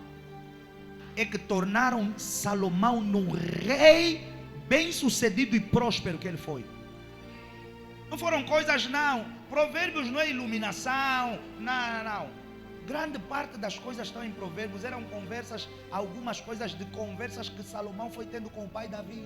é que tornaram Salomão num rei bem sucedido e próspero que ele foi. Não foram coisas, não. Provérbios não é iluminação. Não. Grande parte das coisas estão em Provérbios. Eram conversas, algumas coisas de conversas que Salomão foi tendo com o pai Davi.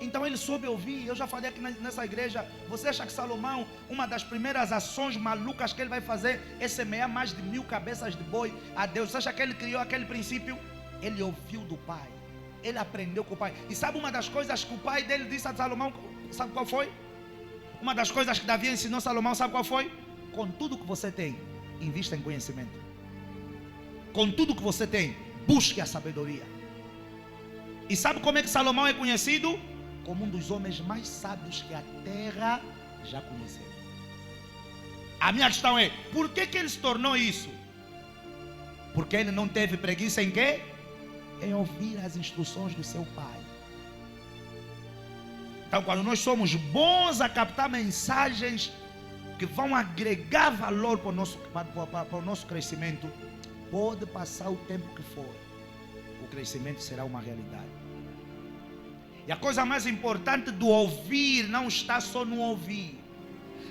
Então ele soube ouvir. Eu já falei aqui nessa igreja. Você acha que Salomão, uma das primeiras ações malucas que ele vai fazer é semear mais de 1000 cabeças de boi a Deus? Você acha que ele criou aquele princípio? Ele ouviu do pai. Ele aprendeu com o pai. E sabe uma das coisas que o pai dele disse a Salomão? Sabe qual foi? Uma das coisas que Davi ensinou a Salomão, sabe qual foi? Com tudo que você tem, invista em conhecimento. Com tudo que você tem, busque a sabedoria. E sabe como é que Salomão é conhecido? Como um dos homens mais sábios que a terra já conheceu. A minha questão é, por que ele se tornou isso? Porque ele não teve preguiça em quê? Em ouvir as instruções do seu pai. Então quando nós somos bons a captar mensagens que vão agregar valor para o nosso crescimento, pode passar o tempo que for, o crescimento será uma realidade. E a coisa mais importante do ouvir não está só no ouvir.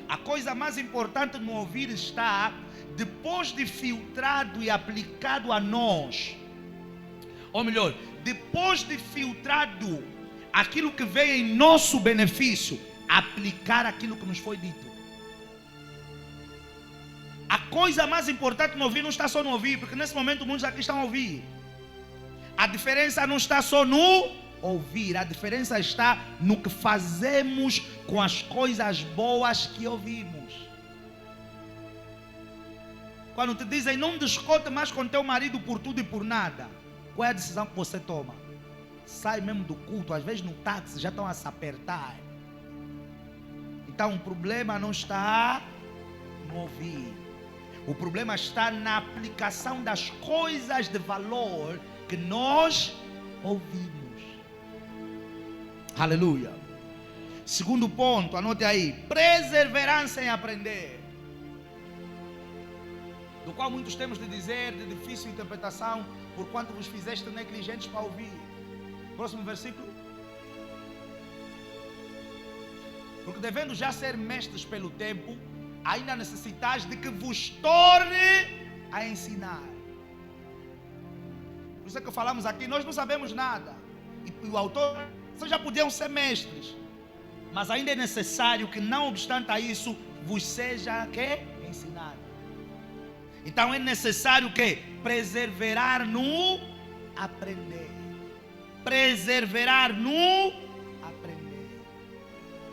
A coisa mais importante no ouvir está, depois de filtrado e aplicado a nós, ou melhor, depois de filtrado aquilo que veio em nosso benefício, aplicar aquilo que nos foi dito. A coisa mais importante no ouvir não está só no ouvir, porque nesse momento muitos aqui estão a ouvir. A diferença não está só no ouvir, a diferença está no que fazemos com as coisas boas que ouvimos. Quando te dizem não discute mais com teu marido por tudo e por nada, qual é a decisão que você toma? Sai mesmo do culto, às vezes no táxi já estão a se apertar. Então o problema não está no ouvir. O problema está na aplicação das coisas de valor que nós ouvimos. Aleluia. Segundo ponto, anote aí: perseverança em aprender, do qual muitos temos de dizer, de difícil interpretação, porquanto vos fizeste negligentes para ouvir. Próximo versículo. Porque devendo já ser mestres pelo tempo, ainda necessitais de que vos torne a ensinar. Por isso é que falamos aqui, nós não sabemos nada. E o autor, vocês já podiam ser mestres, mas ainda é necessário que, não obstante a isso, vos seja que ensinado. Então é necessário que perseverar no aprender. Perseverar no aprender.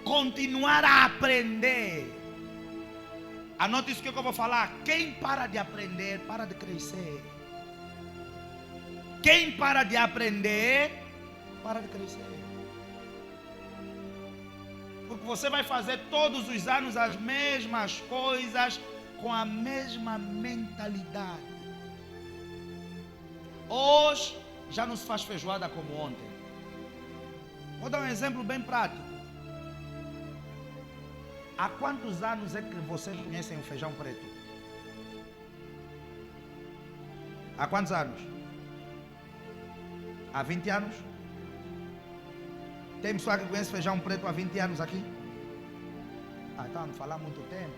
Continuar a aprender. Anote isso que eu vou falar. Quem para de aprender, para de crescer. Quem para de aprender, para de crescer. Porque você vai fazer todos os anos as mesmas coisas, com a mesma mentalidade. Hoje já não se faz feijoada como ontem. Vou dar um exemplo bem prático. Há quantos anos é que vocês conhecem o feijão preto? Há quantos anos? Há 20 anos? Tem pessoa que conhece feijão preto há 20 anos aqui? Então, falar muito tempo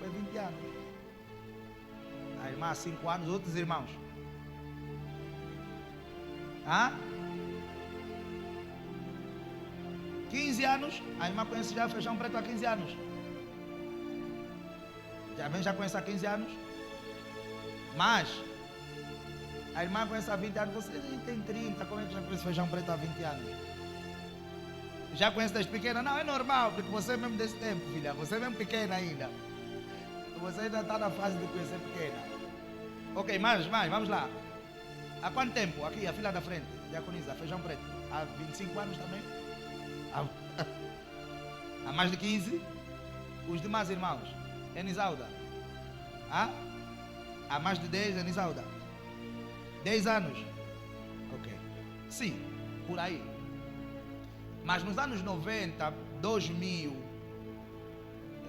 é 20 anos. A irmã há 5 anos, outros irmãos. Hã? 15 anos, a irmã conhece já feijão preto há 15 anos. Já conhece há 15 anos. Mas a irmã conhece há 20 anos. Você tem 30, como é que já conhece feijão preto há 20 anos? Já conhece desde pequena? Não, é normal, porque você é mesmo desse tempo, filha. Você é mesmo pequena ainda. Você ainda está na fase de conhecer pequena. Ok, mas vamos lá. Há quanto tempo? Aqui, a fila da frente, diaconisa, feijão preto. Há 25 anos também? Há mais de 15? Os demais irmãos? Enisalda? Há mais de 10, Enisalda? 10 anos? Ok. Sim, por aí. Mas nos anos 90, 2000,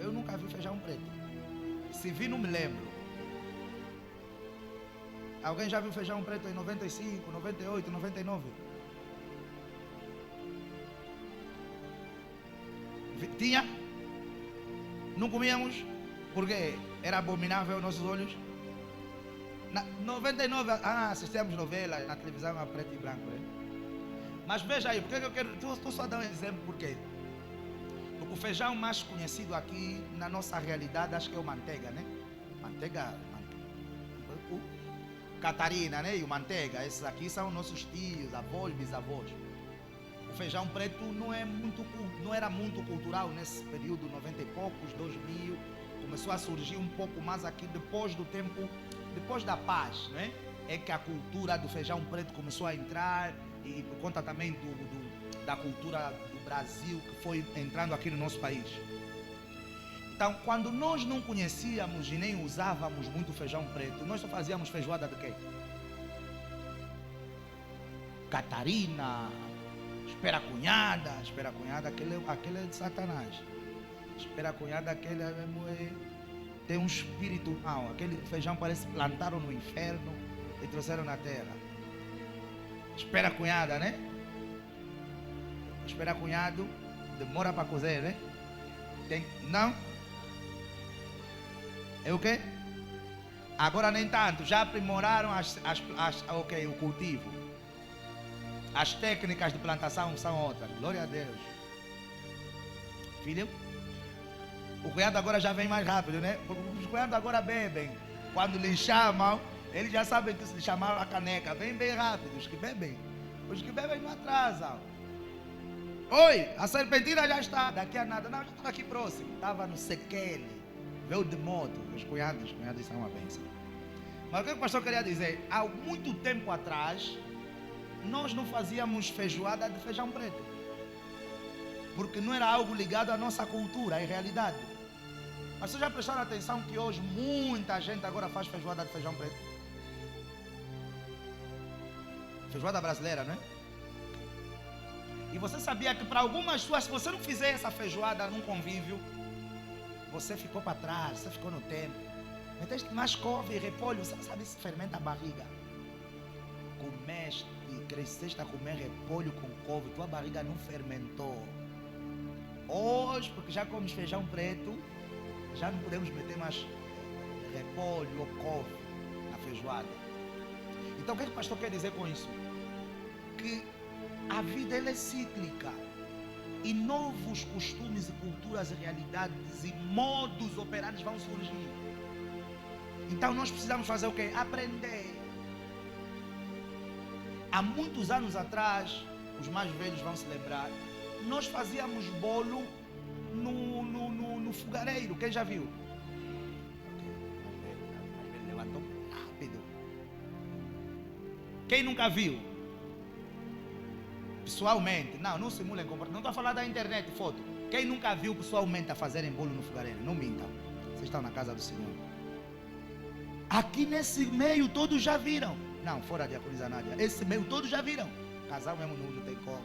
eu nunca vi feijão preto. Se vi, não me lembro. Alguém já viu feijão preto em 95, 98, 99? Tinha? Não comíamos? Porque era abominável aos nossos olhos? 99, assistíamos novelas na televisão a preto e branco, né? Mas veja aí, porque eu quero. Estou só a dar um exemplo, por quê? Porque o feijão mais conhecido aqui, na nossa realidade, acho que é o manteiga, né? Manteiga. O Catarina, né? E o manteiga. Esses aqui são nossos tios, avós, bisavós. O feijão preto não era muito cultural nesse período, 90 e poucos, 2000. Começou a surgir um pouco mais aqui depois do tempo, depois da paz, né? É que a cultura do feijão preto começou a entrar. E por conta também da cultura do Brasil que foi entrando aqui no nosso país. Então, quando nós não conhecíamos e nem usávamos muito feijão preto, nós só fazíamos feijoada de quê? Catarina, espera cunhada, aquele é de Satanás. Espera cunhada, aquele tem um espírito mau. Aquele feijão parece que plantaram no inferno e trouxeram na terra. Espera cunhada, né? Espera cunhado, demora para cozer, né? Não? É o quê? Agora nem tanto, já aprimoraram o cultivo. As técnicas de plantação são outras. Glória a Deus. Filho? O cunhado agora já vem mais rápido, né? Porque os cunhados agora bebem. Quando lhe chamam, eles já sabem que se lhe chamar a caneca. Vem bem rápido, os que bebem. Os que bebem não atrasam. Oi, a serpentina já está. Daqui a nada. Não, já estava aqui próximo. Estava no Sequele. Veio de moto. Os cunhados são uma bênção. Mas o que o pastor queria dizer? Há muito tempo atrás, nós não fazíamos feijoada de feijão preto. Porque não era algo ligado à nossa cultura, à realidade. Mas vocês já prestaram atenção que hoje muita gente agora faz feijoada de feijão preto? Feijoada brasileira, não é? E você sabia que para algumas pessoas, se você não fizer essa feijoada num convívio, você ficou para trás, você ficou no tempo. Meteste mais couve e repolho, você não sabe se fermenta a barriga. Comeste, cresceste a comer repolho com couve, tua barriga não fermentou. Hoje, porque já comes feijão preto, já não podemos meter mais repolho ou couve na feijoada. Então o que o pastor quer dizer com isso? Que a vida ela é cíclica e novos costumes e culturas e realidades e modos operários vão surgir. Então nós precisamos fazer o quê? Aprender. Há muitos anos atrás, os mais velhos vão se lembrar, nós fazíamos bolo no fogareiro. Quem já viu? Levantou rápido. Quem nunca viu? Pessoalmente. Não simulem comportamento. Não estou a falar da internet, foto. Quem nunca viu pessoalmente a fazerem bolo no fogareiro? Não mintam. Vocês estão na casa do Senhor. Aqui nesse meio todos já viram. Não, fora de Diaconisa Nádia. Esse meio todos já viram. Casal mesmo não tem como.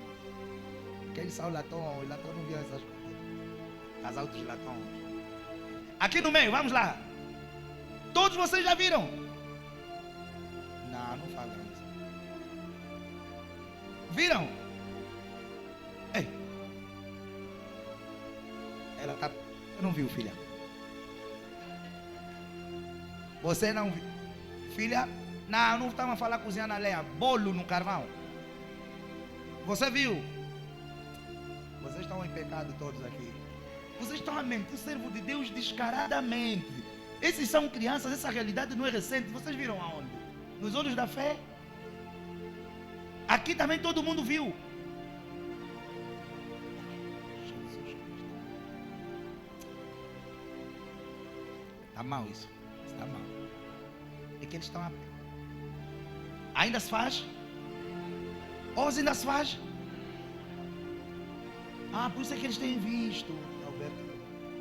Quem são o latão não viu essas coisas. Casal dos latões. Aqui no meio, vamos lá. Todos vocês já viram? Não falam isso. Viram? Ei. Ela tá... não viu, filha? Você não viu? Filha? Não estamos a falar cozinhar na lenha. Bolo no carvão. Você viu? Vocês estão em pecado todos aqui. Vocês estão a mentir o servo de Deus descaradamente. Esses são crianças, essa realidade não é recente. Vocês viram aonde? Nos olhos da fé? Aqui também todo mundo viu. Jesus. Está mal isso. Está mal. É que eles estão a... Ainda se faz? Hoje ainda se faz? Por isso é que eles têm visto, Alberto.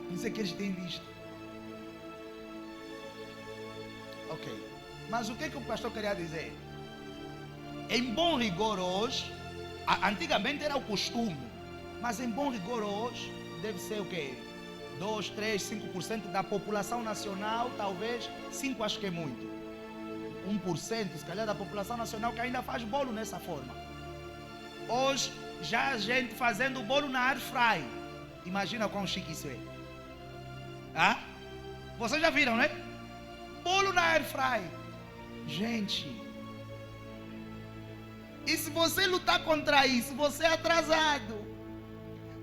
Por isso é que eles têm visto. Ok. Mas o que o pastor queria dizer? Em bom rigor hoje, antigamente era o costume, mas em bom rigor hoje, deve ser o quê? 2, 3, 5% da população nacional, talvez 5% acho que é muito. 1% se calhar da população nacional que ainda faz bolo nessa forma. Hoje, já a gente fazendo bolo na air fry. Imagina quão chique isso é. Vocês já viram, né? Bolo na air fry. Gente, e se você lutar contra isso, você é atrasado.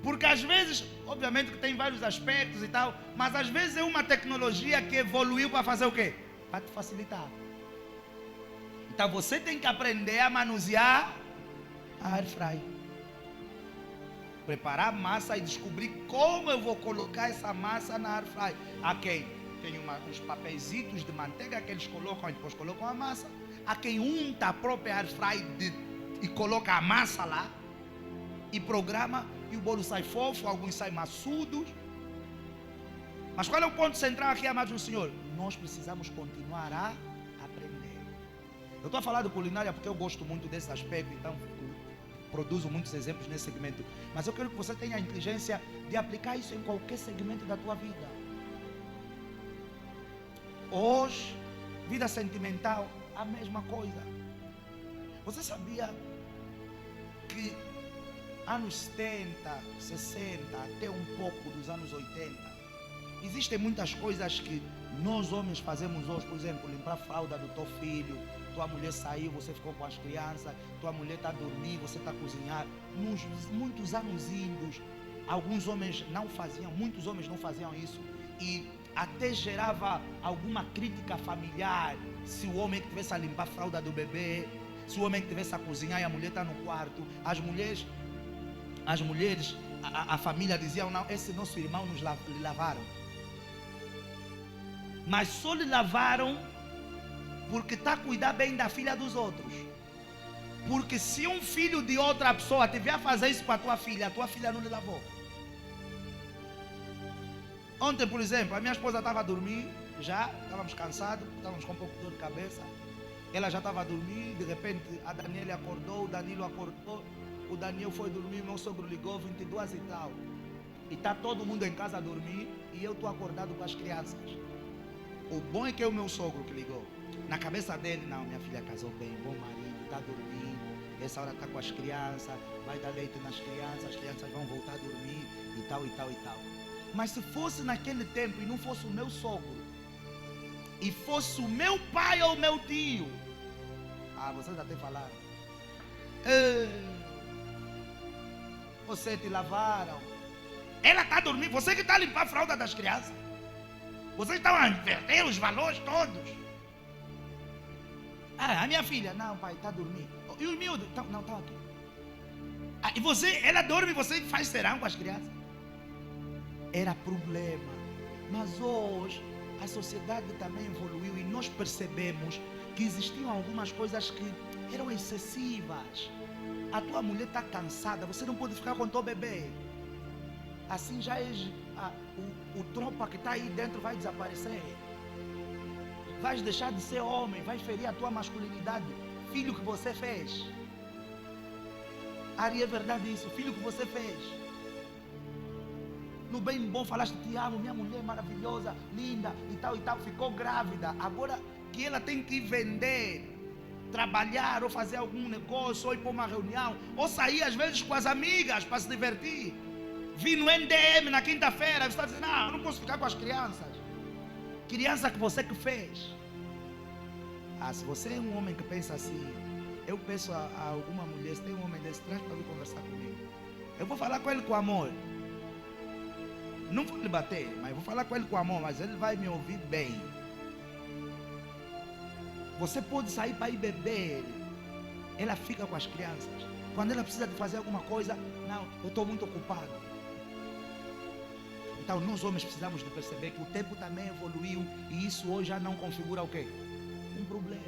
Porque às vezes, obviamente que tem vários aspectos e tal, mas às vezes é uma tecnologia que evoluiu para fazer o quê? Para te facilitar. Então você tem que aprender a manusear a air fry. Preparar a massa e descobrir como eu vou colocar essa massa na air fry. Há quem tem uns papeizitos de manteiga que eles colocam e depois colocam a massa. Há quem unta a própria air fry e coloca a massa lá e programa e o bolo sai fofo, alguns saem maçudos. Mas qual é o ponto central aqui, amados do Senhor? Nós precisamos continuar a aprender. Eu estou a falar de culinária porque eu gosto muito desse aspecto, então produzo muitos exemplos nesse segmento. Mas eu quero que você tenha a inteligência de aplicar isso em qualquer segmento da tua vida. Hoje, vida sentimental, a mesma coisa. Você sabia que anos 70, 60, até um pouco dos anos 80, existem muitas coisas que nós homens fazemos hoje, por exemplo, limpar a fralda do teu filho, tua mulher saiu, você ficou com as crianças, tua mulher está a dormir, você está a cozinhar. Nos muitos anos indos, alguns homens não faziam, muitos homens não faziam isso e até gerava alguma crítica familiar se o homem que estivesse a limpar a fralda do bebê, se o homem que estivesse a cozinhar e a mulher está no quarto. As mulheres, a família diziam, não, esse nosso irmão nos lavaram. Mas só lhe lavaram porque está a cuidar bem da filha dos outros. Porque se um filho de outra pessoa tiver a fazer isso para a tua filha não lhe lavou. Ontem, por exemplo, a minha esposa estava a dormir, já estávamos cansados, estávamos com um pouco de dor de cabeça. Ela já estava a dormir, de repente a Daniela acordou, o Danilo acordou, o Daniel foi dormir, meu sogro ligou, 22 e tal. E está todo mundo em casa a dormir e eu estou acordado com as crianças. O bom é que é o meu sogro que ligou. Na cabeça dele, não, minha filha casou bem, bom marido, está dormindo, essa hora está com as crianças, vai dar leite nas crianças, as crianças vão voltar a dormir e tal, e tal, e tal. Mas se fosse naquele tempo e não fosse o meu sogro, e fosse o meu pai ou o meu tio, vocês até falaram, você te lavaram, ela está dormindo, você que está a limpar a fralda das crianças, vocês estão a inverter os valores todos. A minha filha, não pai, está dormindo. E os miúdos, não, estão aqui. E você, ela dorme, você faz serão com as crianças. Era problema. Mas hoje a sociedade também evoluiu e nós percebemos que existiam algumas coisas que eram excessivas. A tua mulher está cansada, você não pode ficar com o teu bebê. Assim já o tropa que está aí dentro vai desaparecer. Vais deixar de ser homem, vais ferir a tua masculinidade. Filho que você fez. Ari, é verdade isso, filho que você fez. No bem e no bom falaste, te amo, minha mulher maravilhosa, linda e tal, ficou grávida. Agora que ela tem que vender, trabalhar ou fazer algum negócio, ou ir para uma reunião, ou sair às vezes com as amigas para se divertir. Vi no NDM na quinta-feira, você está dizendo, não, eu não posso ficar com as crianças. Criança que você que fez. Se você é um homem que pensa assim, eu peço a alguma mulher, se tem um homem desse, traz para vir conversar comigo. Eu vou falar com ele com amor. Não vou lhe bater, mas vou falar com ele com amor, mas ele vai me ouvir bem. Você pode sair para ir beber, ela fica com as crianças. Quando ela precisa de fazer alguma coisa, não, eu estou muito ocupado. Então nós homens precisamos de perceber que o tempo também evoluiu e isso hoje já não configura o quê? Um problema.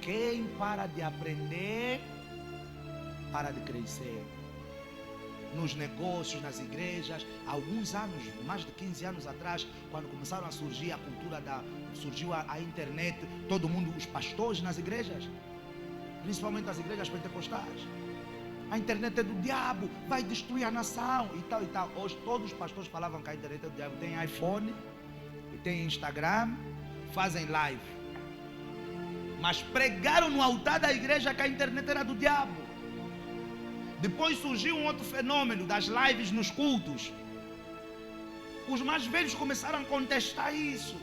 Quem para de aprender, para de crescer. Nos negócios, nas igrejas, há alguns anos, mais de 15 anos atrás, quando começaram a surgir a cultura surgiu a internet, todo mundo, os pastores nas igrejas, principalmente nas igrejas pentecostais. A internet é do diabo, vai destruir a nação e tal e tal. Hoje todos os pastores falavam que a internet é do diabo. Tem iPhone, tem Instagram, fazem live. Mas pregaram no altar da igreja que a internet era do diabo. Depois surgiu um outro fenômeno das lives nos cultos. Os mais velhos começaram a contestar isso.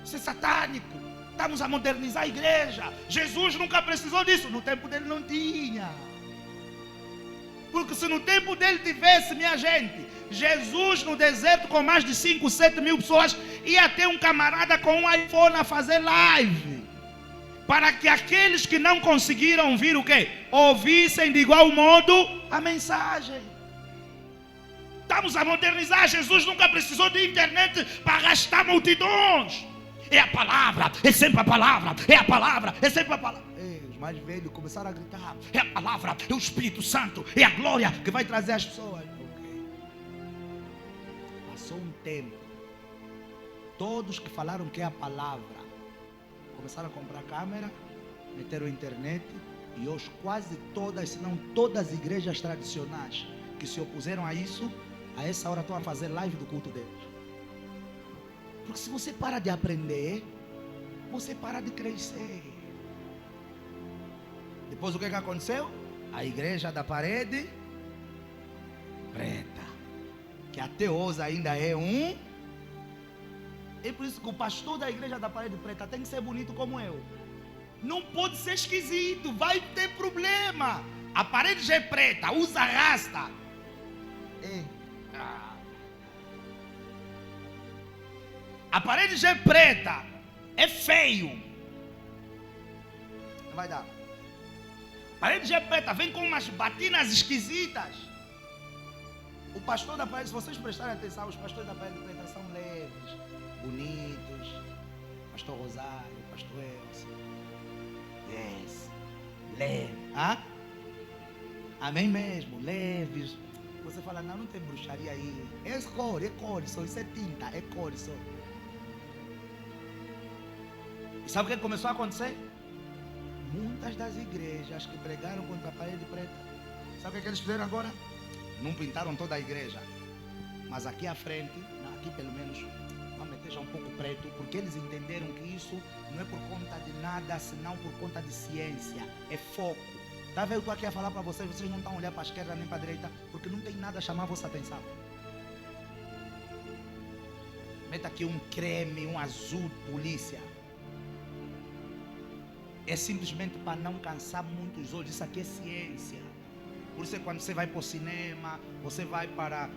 Isso é satânico. Estamos a modernizar a igreja. Jesus nunca precisou disso. No tempo dele não tinha. Porque se no tempo dele tivesse, minha gente, Jesus no deserto com mais de 5, 7 mil pessoas, ia ter um camarada com um iPhone a fazer live. Para que aqueles que não conseguiram ouvir o quê? Ouvissem de igual modo a mensagem. Estamos a modernizar. Jesus nunca precisou de internet para arrastar multidões. É a palavra, é sempre a palavra, é a palavra, é sempre a palavra. Os mais velhos começaram a gritar, é a palavra, é o Espírito Santo, é a glória que vai trazer as pessoas. Ok. Passou um tempo, todos que falaram que é a palavra começaram a comprar câmera, meteram internet, e hoje quase todas, se não todas as igrejas tradicionais que se opuseram a isso, a essa hora estão a fazer live do culto deles. Porque se você para de aprender, você para de crescer. Depois o que aconteceu? A igreja da parede preta, que até hoje ainda é um. É por isso que o pastor da igreja da parede preta tem que ser bonito como eu. Não pode ser esquisito, vai ter problema. A parede já é preta, usa rasta. A parede já é preta, é feio. Não vai dar. A parede já é preta, vem com umas batinas esquisitas. O pastor da parede, se vocês prestarem atenção, os pastores da parede preta são leves, bonitos. Pastor Rosário, pastor Elcio. Yes, leve. Amém mesmo, leves. Você fala, não tem bruxaria aí. É cor só. Isso é tinta, é cor só. E sabe o que começou a acontecer? Muitas das igrejas que pregaram contra a parede preta, sabe o que eles fizeram agora? Não pintaram toda a igreja, mas aqui à frente, aqui pelo menos, vamos meter já um pouco preto, porque eles entenderam que isso não é por conta de nada, senão por conta de ciência, é foco. Tá vendo? Eu estou aqui a falar para vocês, vocês não estão olhando para a esquerda nem para a direita, porque não tem nada a chamar a vossa atenção. Meta aqui um creme, um azul, polícia. É simplesmente para não cansar muito os olhos. Isso aqui é ciência. Por isso é quando você vai para o cinema, você vai para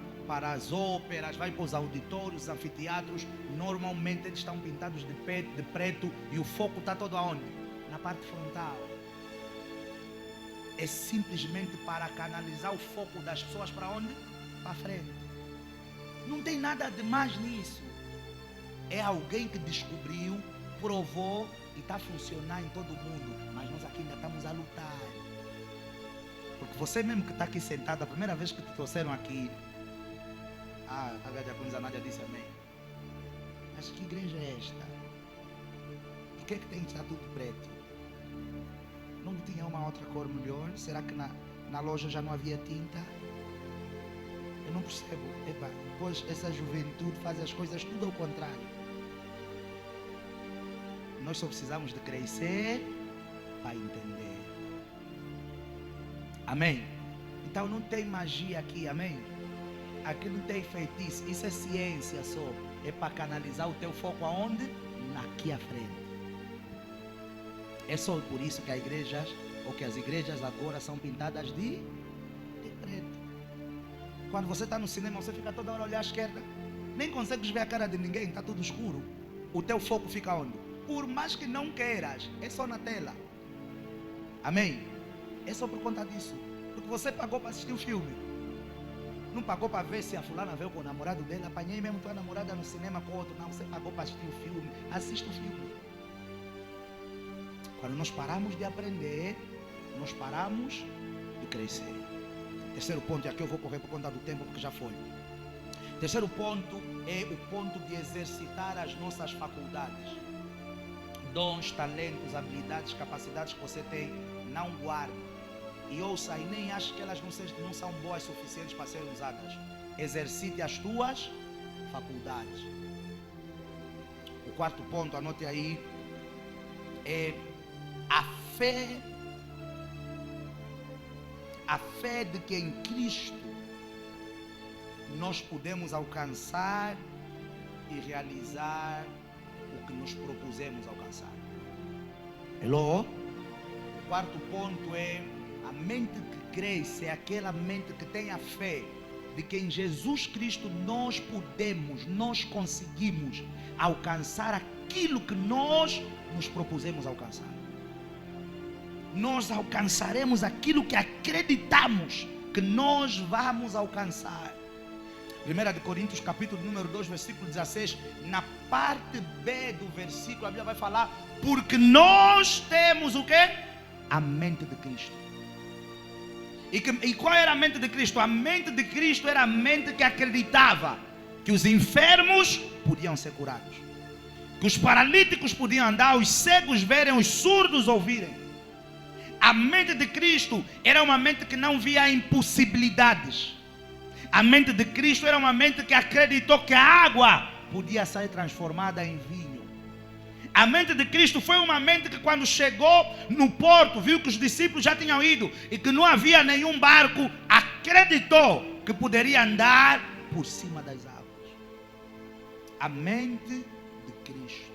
as óperas, vai para os auditórios, os anfiteatros, normalmente eles estão pintados de preto e o foco está todo aonde? Na parte frontal. É simplesmente para canalizar o foco das pessoas para onde? Para frente. Não tem nada de mais nisso. É alguém que descobriu, provou e está funcionando em todo mundo. Mas nós aqui ainda estamos a lutar. Porque você mesmo que está aqui sentado, a primeira vez que te trouxeram aqui, a Gadia Nádia disse amém. Mas que igreja é esta? Por que é que tem que estar tudo preto? Não tinha uma outra cor melhor? Será que na loja já não havia tinta? Eu não percebo. Epa, pois essa juventude faz as coisas tudo ao contrário. Nós só precisamos de crescer para entender. Amém? Então não tem magia aqui, amém? Aqui não tem feitiço, isso é ciência só. É para canalizar o teu foco aonde? Aqui à frente. É só por isso que as igrejas agora são pintadas de preto. Quando você está no cinema, você fica toda hora a olhar à esquerda. Nem consegues ver a cara de ninguém, está tudo escuro. O teu foco fica onde? Por mais que não queiras, é só na tela. Amém? É só por conta disso. Porque você pagou para assistir o filme. Não pagou para ver se a fulana veio com o namorado dela. Apanhei mesmo tua namorada no cinema com outro. Não, você pagou para assistir o filme. Assista o filme. Quando nós paramos de aprender, nós paramos de crescer. Terceiro ponto, e aqui eu vou correr por conta do tempo porque já foi. Terceiro ponto é o ponto de exercitar as nossas faculdades. Dons, talentos, habilidades, capacidades que você tem, não guarde. E ouça, e nem ache que elas não são boas o suficientes para serem usadas. Exercite as tuas faculdades. O quarto ponto, anote aí, é a fé de que em Cristo nós podemos alcançar e realizar o que nos propusemos alcançar. Hello? O quarto ponto é a mente que cresce, é aquela mente que tem a fé de que em Jesus Cristo nós conseguimos alcançar aquilo que nós nos propusemos alcançar. Nós alcançaremos aquilo que acreditamos que nós vamos alcançar. 1 Coríntios capítulo número 2, versículo 16, na parte B do versículo, a Bíblia vai falar, porque nós temos o quê? A mente de Cristo. E qual era a mente de Cristo? A mente de Cristo era a mente que acreditava que os enfermos podiam ser curados, que os paralíticos podiam andar, os cegos verem, os surdos ouvirem. A mente de Cristo era uma mente que não via impossibilidades. A mente de Cristo era uma mente que acreditou que a água podia ser transformada em vinho. A mente de Cristo foi uma mente que quando chegou no porto, viu que os discípulos já tinham ido e que não havia nenhum barco, acreditou que poderia andar por cima das águas. A mente de Cristo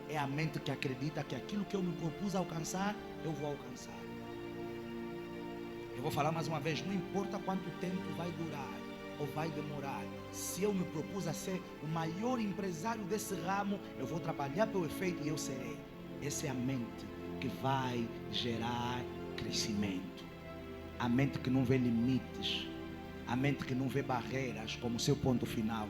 é a mente que acredita que aquilo que eu me propus alcançar, eu vou alcançar. Eu vou falar mais uma vez, não importa quanto tempo vai durar ou vai demorar. Se eu me propus a ser o maior empresário desse ramo, eu vou trabalhar pelo efeito e eu serei. Essa é a mente que vai gerar crescimento. A mente que não vê limites. A mente que não vê barreiras como seu ponto final.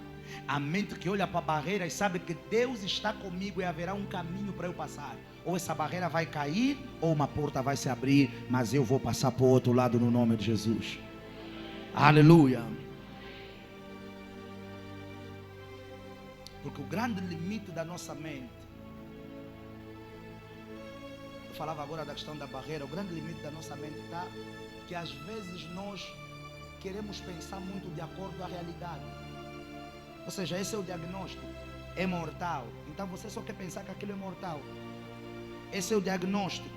A mente que olha para a barreira e sabe que Deus está comigo e haverá um caminho para eu passar. Ou essa barreira vai cair, ou uma porta vai se abrir, mas eu vou passar para o outro lado no nome de Jesus. Aleluia. Porque o grande limite da nossa mente, eu falava agora da questão da barreira, o grande limite da nossa mente está que às vezes nós queremos pensar muito de acordo com a realidade. Ou seja, esse é o diagnóstico. É mortal. Então você só quer pensar que aquilo é mortal. Esse é o diagnóstico.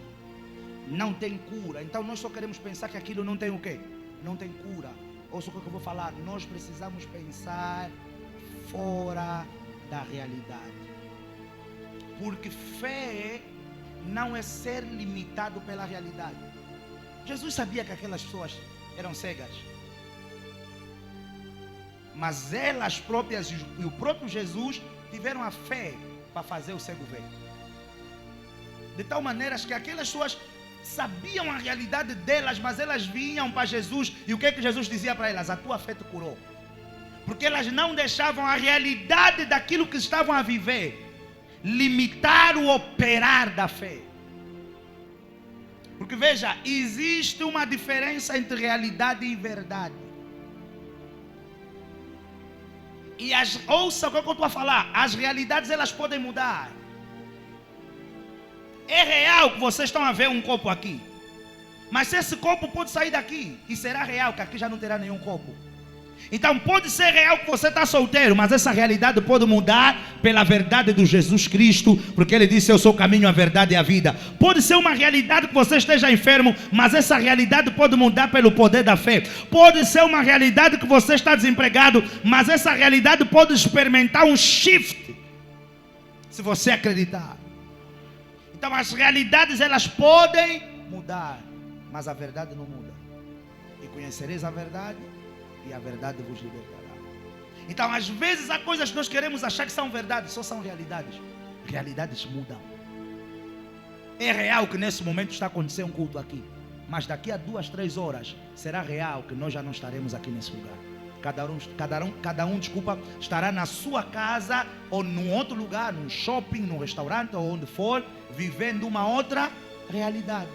Não tem cura. Então nós só queremos pensar que aquilo não tem o quê? Não tem cura. Ouça o que eu vou falar. Nós precisamos pensar fora da realidade. Porque fé não é ser limitado pela realidade. Jesus sabia que aquelas pessoas eram cegas. Mas elas próprias e o próprio Jesus tiveram a fé para fazer o cego ver. De tal maneira que aquelas pessoas sabiam a realidade delas, mas elas vinham para Jesus. E o que é que Jesus dizia para elas? A tua fé te curou. Porque elas não deixavam a realidade daquilo que estavam a viver limitar o operar da fé. Porque veja, existe uma diferença entre realidade e verdade. E ouça o que eu estou a falar. As realidades elas podem mudar. É real que vocês estão a ver um copo aqui. Mas esse copo pode sair daqui e será real que aqui já não terá nenhum copo. Então pode ser real que você está solteiro, mas essa realidade pode mudar pela verdade do Jesus Cristo, porque Ele disse: eu sou o caminho, a verdade e a vida. Pode ser uma realidade que você esteja enfermo, mas essa realidade pode mudar pelo poder da fé. Pode ser uma realidade que você está desempregado, mas essa realidade pode experimentar um shift, se você acreditar. Então as realidades elas podem mudar, mas a verdade não muda. E conhecereis a verdade, e a verdade vos libertará. Então às vezes há coisas que nós queremos achar que são verdades, só são realidades. Realidades mudam. É real que nesse momento está acontecendo um culto aqui, mas daqui a 2, 3 horas será real que nós já não estaremos aqui nesse lugar. Cada um, estará na sua casa ou num outro lugar, num shopping, num restaurante ou onde for, vivendo uma outra realidade.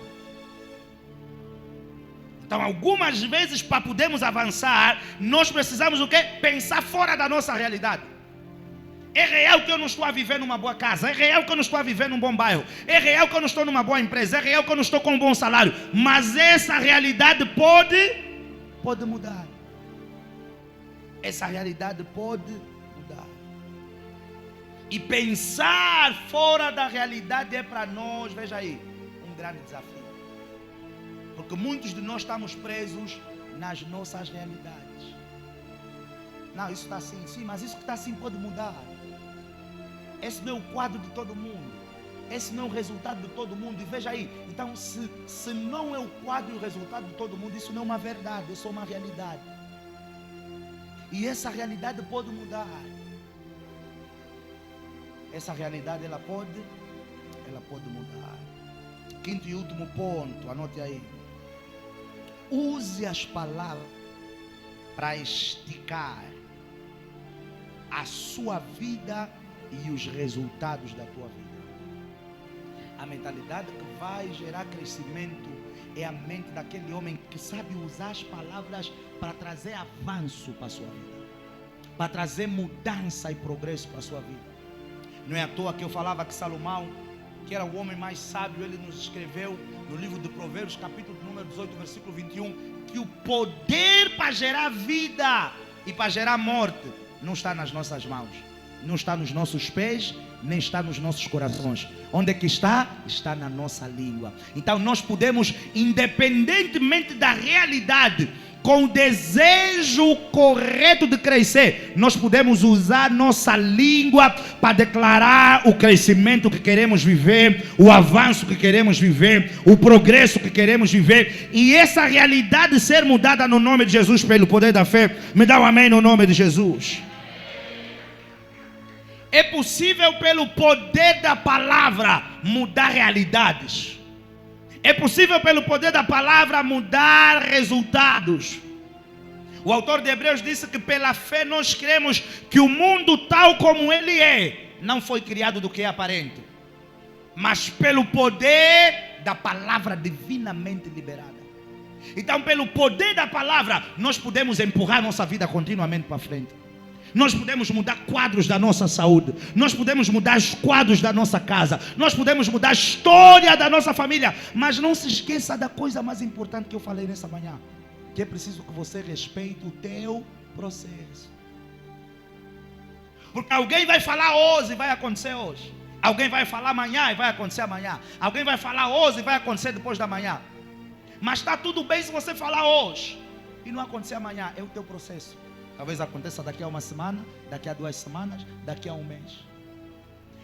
Então, algumas vezes, para podermos avançar, nós precisamos o quê? Pensar fora da nossa realidade. É real que eu não estou a viver numa boa casa. É real que eu não estou a viver num bom bairro. É real que eu não estou numa boa empresa. É real que eu não estou com um bom salário. Mas essa realidade pode mudar. Essa realidade pode mudar. E pensar fora da realidade é para nós, veja aí, um grande desafio. Porque muitos de nós estamos presos nas nossas realidades. Não, isso está assim, sim, mas isso que está assim pode mudar. Esse não é o quadro de todo mundo. Esse não é o resultado de todo mundo. E veja aí, então se não é o quadro e o resultado de todo mundo, isso não é uma verdade, isso é uma realidade. E essa realidade pode mudar. Essa realidade ela pode mudar. Quinto e último ponto, anote aí. Use as palavras para esticar a sua vida e os resultados da tua vida. A mentalidade que vai gerar crescimento é a mente daquele homem que sabe usar as palavras para trazer avanço para a sua vida, para trazer mudança e progresso para a sua vida. Não é à toa que eu falava que Salomão, que era o homem mais sábio, ele nos escreveu no livro de Provérbios, capítulo número 18, versículo 21, que o poder para gerar vida e para gerar morte não está nas nossas mãos, não está nos nossos pés, nem está nos nossos corações. Onde é que está? Está na nossa língua. Então nós podemos, independentemente da realidade, com o desejo correto de crescer, nós podemos usar nossa língua para declarar o crescimento que queremos viver, o avanço que queremos viver, o progresso que queremos viver, e essa realidade ser mudada no nome de Jesus pelo poder da fé. Me dá um amém no nome de Jesus. É possível pelo poder da palavra mudar realidades. É possível pelo poder da palavra mudar resultados. O autor de Hebreus disse que pela fé nós cremos que o mundo tal como ele é, não foi criado do que é aparente, mas pelo poder da palavra divinamente liberada. Então, pelo poder da palavra, nós podemos empurrar nossa vida continuamente para frente. Nós podemos mudar quadros da nossa saúde. Nós podemos mudar os quadros da nossa casa. Nós podemos mudar a história da nossa família. Mas não se esqueça da coisa mais importante que eu falei nessa manhã, que é preciso que você respeite o teu processo. Porque alguém vai falar hoje e vai acontecer hoje. Alguém vai falar amanhã e vai acontecer amanhã. Alguém vai falar hoje e vai acontecer depois da manhã. Mas está tudo bem se você falar hoje e não acontecer amanhã. É o teu processo. Talvez aconteça daqui a uma semana, daqui a 2 semanas, daqui a um mês.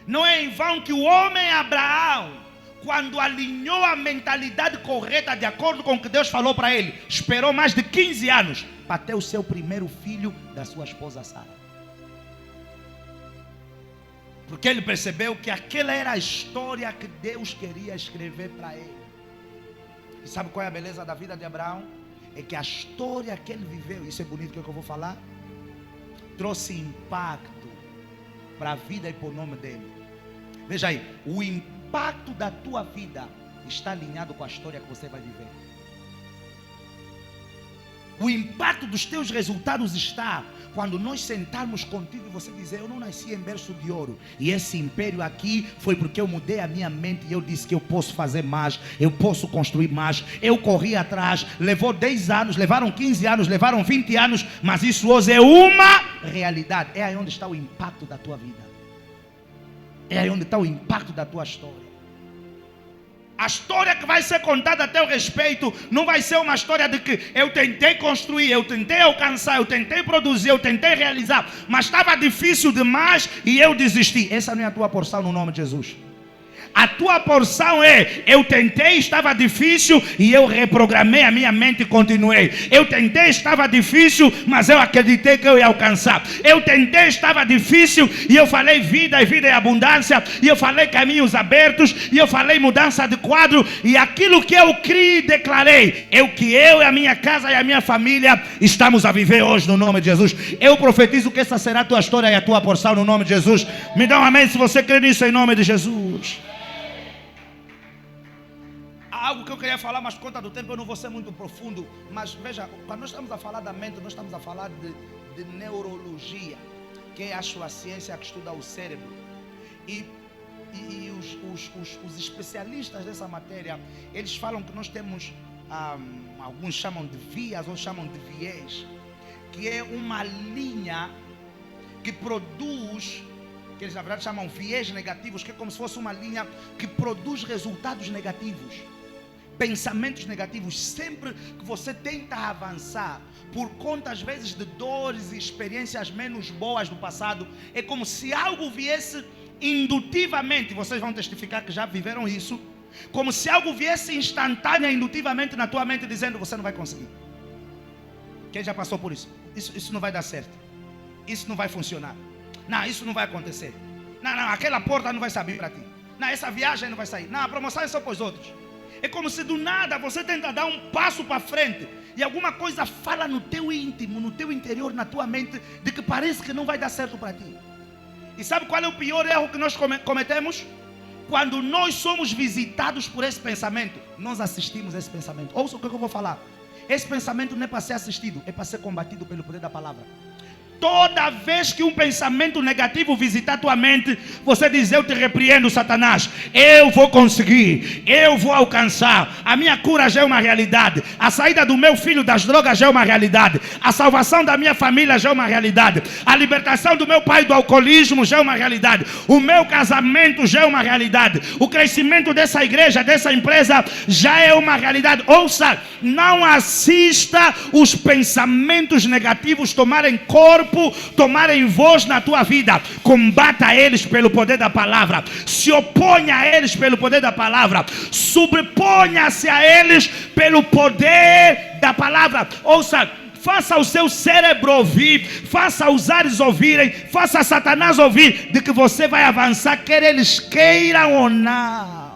Não é em vão que o homem Abraão, quando alinhou a mentalidade correta de acordo com o que Deus falou para ele, esperou mais de 15 anos para ter o seu primeiro filho da sua esposa Sara. Porque ele percebeu que aquela era a história que Deus queria escrever para ele. E sabe qual é a beleza da vida de Abraão? É que a história que ele viveu, isso é bonito que eu vou falar, trouxe impacto para a vida e para o nome dele. Veja aí, o impacto da tua vida está alinhado com a história que você vai viver. O impacto dos teus resultados está quando nós sentarmos contigo e você dizer: eu não nasci em berço de ouro, e esse império aqui foi porque eu mudei a minha mente e eu disse que eu posso fazer mais, eu posso construir mais. Eu corri atrás, levou 10 anos, levaram 15 anos, levaram 20 anos, mas isso hoje é uma realidade. É aí onde está o impacto da tua vida. É aí onde está o impacto da tua história. A história que vai ser contada a teu respeito não vai ser uma história de que eu tentei construir, eu tentei alcançar, eu tentei produzir, eu tentei realizar, mas estava difícil demais e eu desisti. Essa não é a tua porção no nome de Jesus. A tua porção é: eu tentei, estava difícil e eu reprogramei a minha mente e continuei. Eu tentei, estava difícil, mas eu acreditei que eu ia alcançar. Eu tentei, estava difícil e eu falei vida e vida e abundância, e eu falei caminhos abertos, e eu falei mudança de quadro, e aquilo que eu criei e declarei é o que eu e a minha casa e a minha família estamos a viver hoje no nome de Jesus. Eu profetizo que essa será a tua história e a tua porção no nome de Jesus. Me dá um amém se você crê nisso em nome de Jesus. Algo que eu queria falar, mas por conta do tempo eu não vou ser muito profundo. Mas veja, quando nós estamos a falar da mente, nós estamos a falar de neurologia, que é a ciência que estuda o cérebro. E os especialistas dessa matéria, eles falam que nós temos, alguns chamam de vias, outros chamam de viés, que é uma linha que produz, que eles na verdade chamam viés negativos, que é como se fosse uma linha que produz resultados negativos. Pensamentos negativos. Sempre que você tenta avançar por conta às vezes de dores e experiências menos boas do passado, é como se algo viesse indutivamente. Vocês vão testificar que já viveram isso. Como se algo viesse instantânea, indutivamente na tua mente, dizendo: você não vai conseguir. Quem já passou por isso? Isso não vai dar certo. Isso não vai funcionar. Não, isso não vai acontecer. Não, aquela porta não vai se abrir para ti. Não, essa viagem não vai sair. Não, a promoção é só para os outros. É como se do nada você tenta dar um passo para frente e alguma coisa fala no teu íntimo, no teu interior, na tua mente, de que parece que não vai dar certo para ti. E sabe qual é o pior erro que nós cometemos? Quando nós somos visitados por esse pensamento, nós assistimos a esse pensamento. Ouça o que eu vou falar. Esse pensamento não é para ser assistido, é para ser combatido pelo poder da palavra. Toda vez que um pensamento negativo visitar a tua mente, você diz: eu te repreendo, Satanás, eu vou conseguir, eu vou alcançar, a minha cura já é uma realidade, a saída do meu filho das drogas já é uma realidade, a salvação da minha família já é uma realidade, a libertação do meu pai do alcoolismo já é uma realidade, o meu casamento já é uma realidade, o crescimento dessa igreja, dessa empresa já é uma realidade. Ouça, não assista os pensamentos negativos tomarem corpo, tomarem voz na tua vida. Combata eles pelo poder da palavra. Se oponha a eles pelo poder da palavra. Sobreponha-se a eles pelo poder da palavra. Ouça, faça o seu cérebro ouvir, faça os ares ouvirem, faça Satanás ouvir de que você vai avançar, quer eles queiram ou não.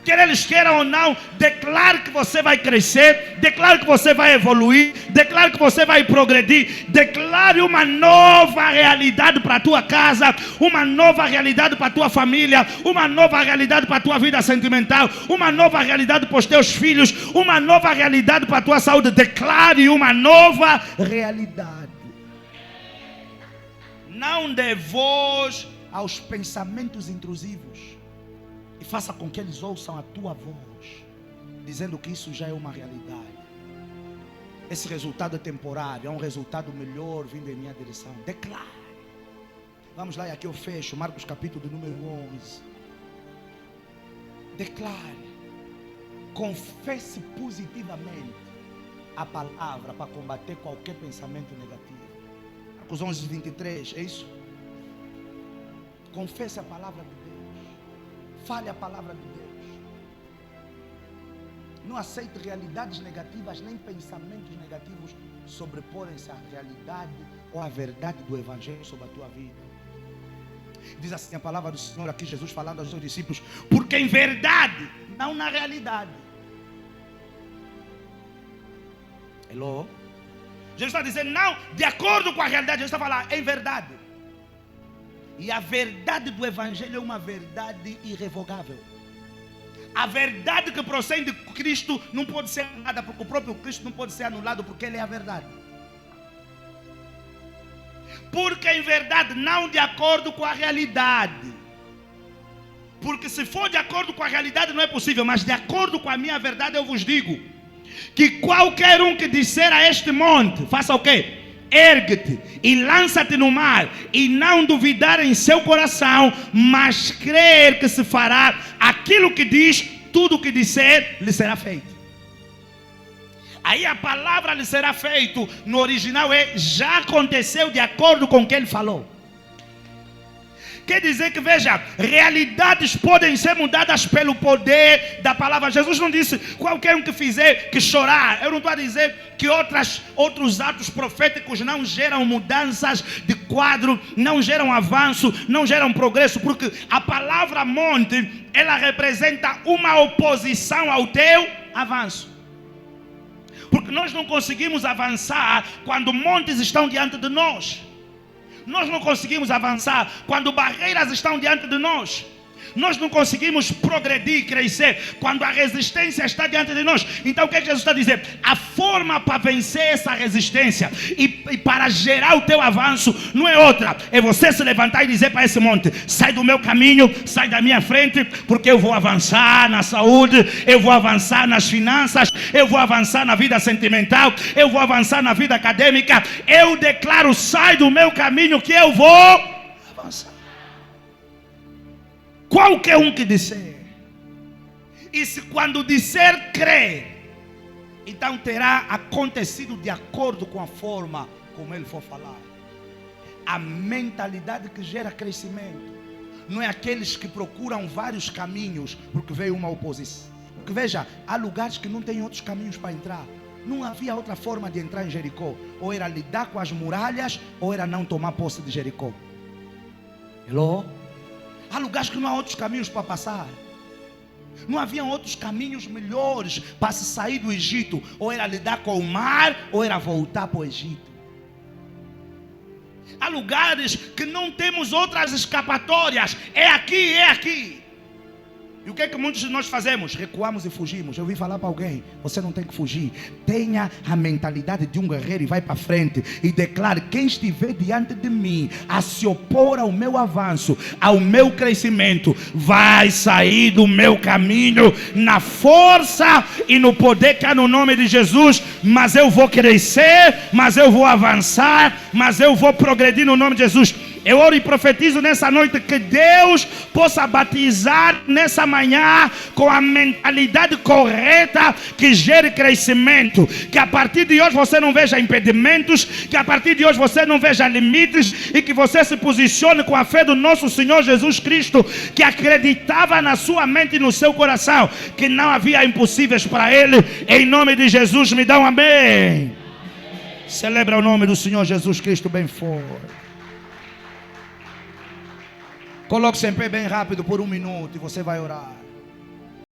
quer eles queiram ou não, declare que você vai crescer, declare que você vai evoluir, declare que você vai progredir, declare uma nova realidade para a tua casa, uma nova realidade para a tua família, uma nova realidade para a tua vida sentimental, uma nova realidade para os teus filhos, uma nova realidade para a tua saúde. Declare uma nova realidade. Não dê voz aos pensamentos intrusivos e faça com que eles ouçam a tua voz, dizendo que isso já é uma realidade. Esse resultado é temporário, é um resultado melhor vindo em minha direção. Declare. Vamos lá, e aqui eu fecho, Marcos capítulo de número 11. Declare. Confesse positivamente a palavra para combater qualquer pensamento negativo. Marcos 11, 23, é isso? Confesse a palavra de Deus. Fale a palavra de Deus. Não aceite realidades negativas, nem pensamentos negativos sobreporem-se à realidade ou à verdade do Evangelho sobre a tua vida. Diz assim a palavra do Senhor aqui, Jesus falando aos seus discípulos: porque em verdade, não na realidade. Hello? Jesus está dizendo não de acordo com a realidade. Jesus está falando em verdade. E a verdade do Evangelho é uma verdade irrevogável. A verdade que procede de Cristo não pode ser anulada, porque o próprio Cristo não pode ser anulado, porque Ele é a verdade. Porque em verdade, não de acordo com a realidade. Porque se for de acordo com a realidade não é possível, mas de acordo com a minha verdade eu vos digo, que qualquer um que disser a este monte, faça o quê? Ergue-te e lança-te no mar, e não duvidar em seu coração, mas crer que se fará aquilo que diz, tudo o que disser lhe será feito. Aí a palavra lhe será feito, no original já aconteceu de acordo com o que ele falou. Quer dizer que, veja, realidades podem ser mudadas pelo poder da palavra. Jesus não disse qualquer um que fizer que chorar. Eu não estou a dizer que outros atos proféticos não geram mudanças de quadro, não geram avanço, não geram progresso, porque a palavra monte, ela representa uma oposição ao teu avanço. Porque nós não conseguimos avançar quando montes estão diante de nós. Nós não conseguimos avançar quando barreiras estão diante de nós. Nós não conseguimos progredir, crescer quando a resistência está diante de nós. Então o que Jesus está dizendo? A forma para vencer essa resistência e para gerar o teu avanço não é outra. É você se levantar e dizer para esse monte: sai do meu caminho, sai da minha frente, porque eu vou avançar na saúde, eu vou avançar nas finanças, eu vou avançar na vida sentimental, eu vou avançar na vida acadêmica. Eu declaro: sai do meu caminho que eu vou avançar. Qualquer um que disser, e se quando disser crer, então terá acontecido de acordo com a forma como ele for falar. A mentalidade que gera crescimento não é aqueles que procuram vários caminhos porque veio uma oposição. Porque veja, há lugares que não tem outros caminhos para entrar. Não havia outra forma de entrar em Jericó. Ou era lidar com as muralhas, ou era não tomar posse de Jericó. Hello? Há lugares que não há outros caminhos para passar. Não haviam outros caminhos melhores para se sair do Egito. Ou era lidar com o mar, ou era voltar para o Egito. Há lugares que não temos outras escapatórias. É aqui, é aqui. E o que é que muitos de nós fazemos? Recuamos e fugimos. Eu ouvi falar para alguém: você não tem que fugir. Tenha a mentalidade de um guerreiro e vai para frente. E declare: quem estiver diante de mim a se opor ao meu avanço, ao meu crescimento, vai sair do meu caminho na força e no poder que há no nome de Jesus. Mas eu vou crescer, mas eu vou avançar, mas eu vou progredir no nome de Jesus. Eu oro e profetizo nessa noite que Deus possa batizar nessa manhã com a mentalidade correta que gere crescimento. Que a partir de hoje você não veja impedimentos, que a partir de hoje você não veja limites, e que você se posicione com a fé do nosso Senhor Jesus Cristo, que acreditava na sua mente e no seu coração que não havia impossíveis para Ele. Em nome de Jesus, me dá um amém. Celebra o nome do Senhor Jesus Cristo bem forte. Coloque-se em pé bem rápido por 1 minuto e você vai orar.